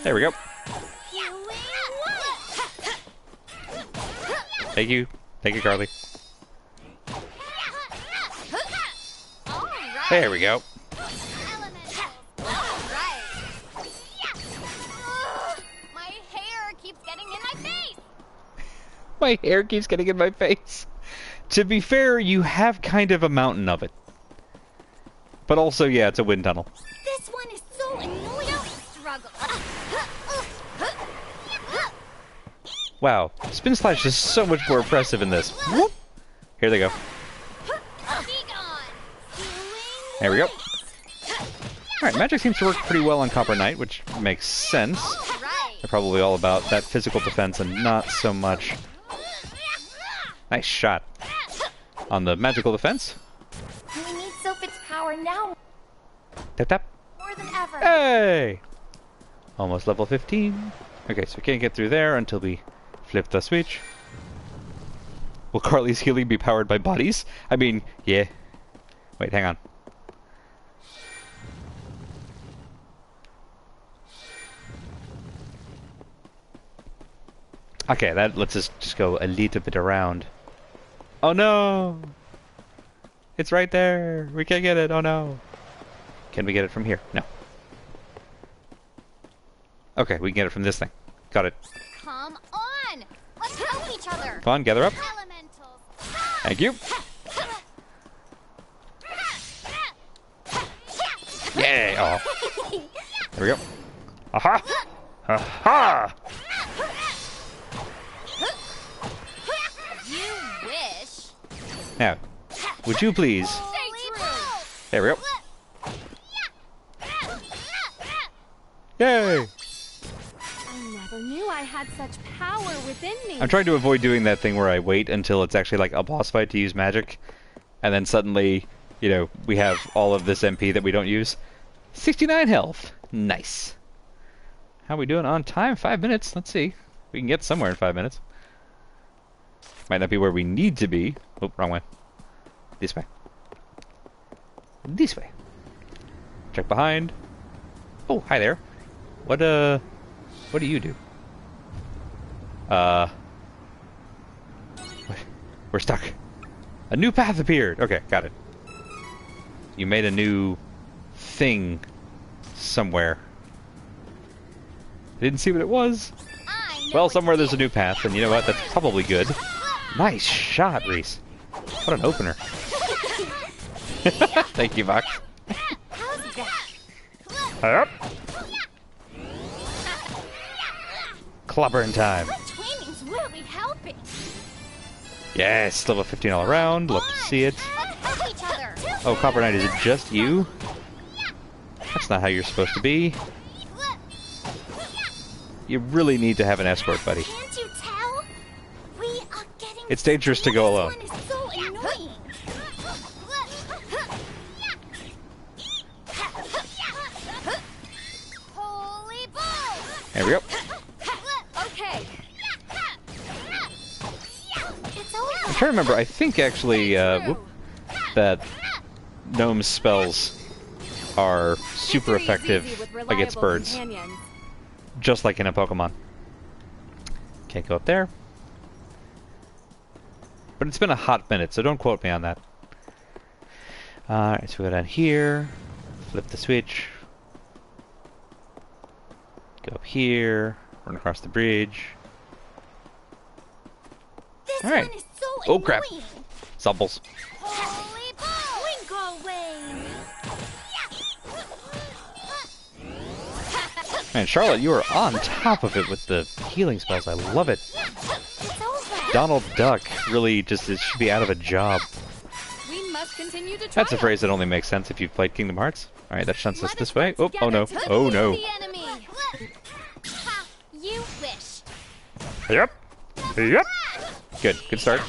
There we go. Thank you. Thank you, Carly. There we go. My hair keeps getting in my face. My hair keeps getting in my face. To be fair, you have kind of a mountain of it. But also, yeah, it's a wind tunnel. This one is so annoying. Struggle. Wow, Spin Slash is so much more impressive in this. Whoop. Here they go. There we go. Alright, magic seems to work pretty well on Copper Knight, which makes sense. They're probably all about that physical defense and not so much... Nice shot. On the magical defense. We need Sophit's power now Tap tap. more than ever. Hey! Almost level 15. Okay, so we can't get through there until we flip the switch. Will Carly's healing be powered by bodies? I mean, yeah. Wait, hang on. Okay, that lets us just go a little bit around. Oh no! It's right there! We can't get it, oh no! Can we get it from here? No. Okay, we can get it from this thing. Got it. Come on! Let's help each other. Come on, gather up. Elementals. Thank you. Yay! Oh. There we go. Aha! Aha! You wish. Now, would you please? There we go. Yay! I never knew I had such power within me. I'm trying to avoid doing that thing where I wait until it's actually like a boss fight to use magic, and then suddenly, you know, we have all of this MP that we don't use. 69 health. Nice. How are we doing on time? 5 minutes. Let's see. We can get somewhere in 5 minutes. Might not be where we need to be. Oh, wrong way. This way. This way. Check behind. Oh, hi there. What do you do? We're stuck. A new path appeared. Okay, got it. You made a new thing somewhere. I didn't see what it was. Well, somewhere there's a new path, and you know what? That's probably good. Nice shot, Reese. What an opener. Thank you, Vox. Up. Clobbering time. Training's really helping. Yes, level 15 all around. Love to see it. Let's help each other. Oh, Copper Knight, is it just you? That's not how you're supposed to be. You really need to have an escort, buddy. Can't you tell? We are getting. It's dangerous to go alone. This one is so annoying. Holy bull! There we go. Okay. It's over. I'm trying to remember. I think actually that Gnome's spells are super effective against birds. Just like in a Pokemon. Can't go up there. But it's been a hot minute, so don't quote me on that. Alright, so we go down here. Flip the switch. Go up here. Run across the bridge. Alright. Oh crap. Zumbles. Holy bull! Winkle wing! Man, Charlotte, you are on top of it with the healing spells. I love it. Donald Duck really just should be out of a job. We must continue to try. That's a phrase that only makes sense if you've played Kingdom Hearts. Alright, that shunts us this way. Oh, oh no. Oh no. You wish. Yep. Yep. Good. Good start.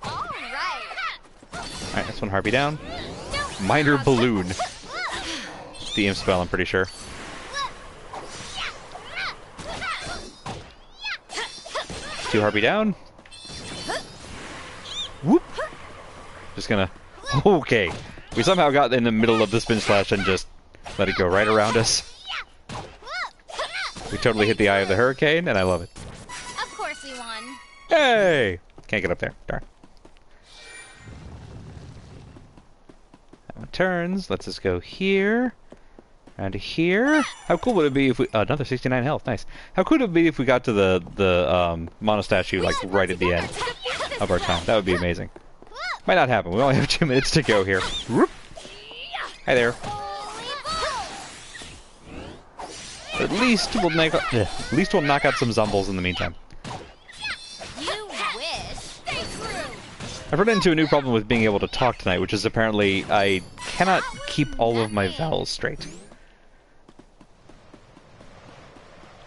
Alright, this one Harpy down. Minor Balloon. The imp spell, I'm pretty sure. Two Harpy down. Whoop. Just gonna... Okay. We somehow got in the middle of the spin slash and just let it go right around us. We totally hit the eye of the hurricane, and I love it. Of course we won. Hey! Can't get up there. Darn. That one turns. Let's just go here. Around to here. How cool would it be if we... another 69 health. Nice. How cool would it be if we got to the mono statue, like, right at the end of our time? That would be amazing. Might not happen. We only have 2 minutes to go here. Whoop. Hi there. At least we'll knock out some Zumbles in the meantime. You wish. I've run into a new problem with being able to talk tonight, which is apparently I cannot keep all of my vowels straight.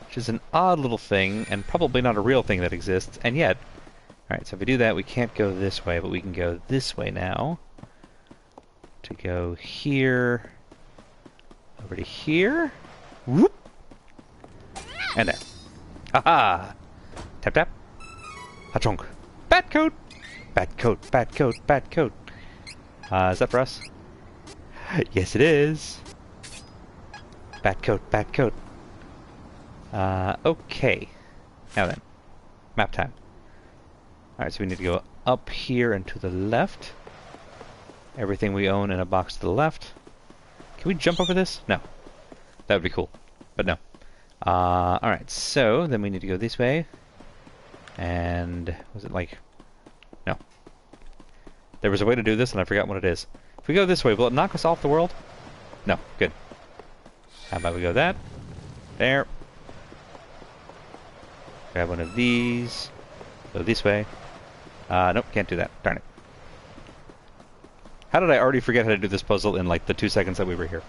Which is an odd little thing, and probably not a real thing that exists, and yet... Alright, so if we do that, we can't go this way, but we can go this way now. To go here... Over to here... Whoop! And there. Haha! Tap tap. Ha-chonk. Bat coat! Bat coat, bat coat, bat coat. Is that for us? Yes, it is. Bat coat, bat coat. Okay. Now then. Map time. Alright, so we need to go up here and to the left. Everything we own in a box to the left. Can we jump over this? No. That would be cool. But no. Alright, so then we need to go this way. And was it like... No. There was a way to do this and I forgot what it is. If we go this way, will it knock us off the world? No. Good. How about we go that? There. Grab one of these. Go this way. Nope, can't do that. Darn it. How did I already forget how to do this puzzle in like the 2 seconds that we were here?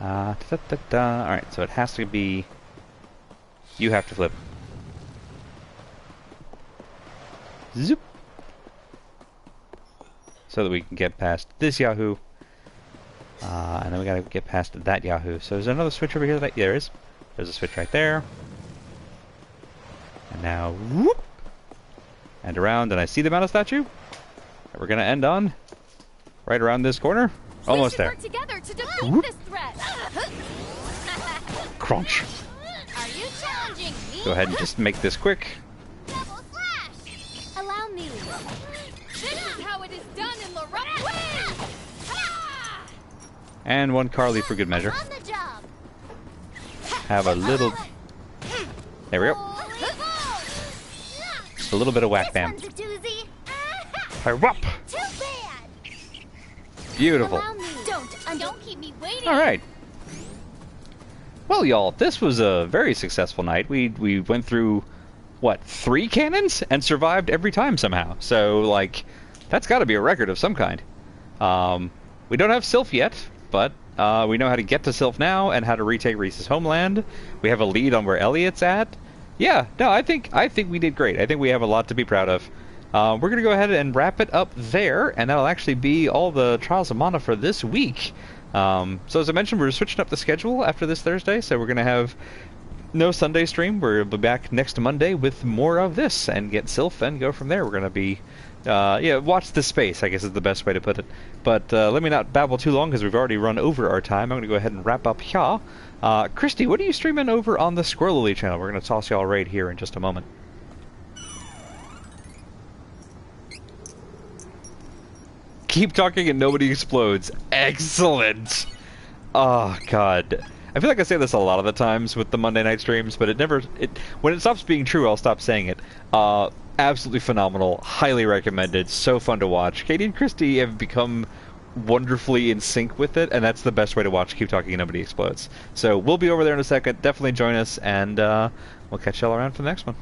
Alright, so it has to be... You have to flip. Zoop! So that we can get past this Yahoo. And then we gotta get past that Yahoo. So is there another switch over here? That there is. There's a switch right there. And now, whoop! And wind around, and I see the Mana statue. And we're gonna end on right around this corner. Almost there. Work together to defeat this threat. Crunch. Are you challenging me? Go ahead and just make this quick. Double slash. Allow me. This is how it is done in the rough way. And one Carly for good measure. On the job. Have a little... There we go. Just a little bit of whack bam. One's a doozy. Whoop. Too bad. Beautiful. Don't keep me waiting. Alright. Well, y'all, this was a very successful night. We went through, what, 3 cannons? And survived every time somehow. So, like, that's got to be a record of some kind. We don't have Sylph yet, but we know how to get to Sylph now and how to retake Reese's homeland. We have a lead on where Elliot's at. Yeah, no, I think we did great. I think we have a lot to be proud of. We're going to go ahead and wrap it up there, and that'll actually be all the Trials of Mana for this week. So as I mentioned, we're switching up the schedule after this Thursday, so we're going to have no Sunday stream. We'll be back next Monday with more of this and get Sylph and go from there. We're going to be, watch the space, I guess is the best way to put it. But let me not babble too long because we've already run over our time. I'm going to go ahead and wrap up here. Christy, what are you streaming over on the Squirrelily channel? We're going to toss y'all right here in just a moment. Keep talking and nobody explodes. Excellent! Oh, God. I feel like I say this a lot of the times with the Monday night streams, but when it stops being true, I'll stop saying it. Absolutely phenomenal. Highly recommended. So fun to watch. Katie and Christy have become wonderfully in sync with it, and that's the best way to watch Keep Talking and Nobody Explodes. So we'll be over there in a second. Definitely join us, and we'll catch y'all around for the next one.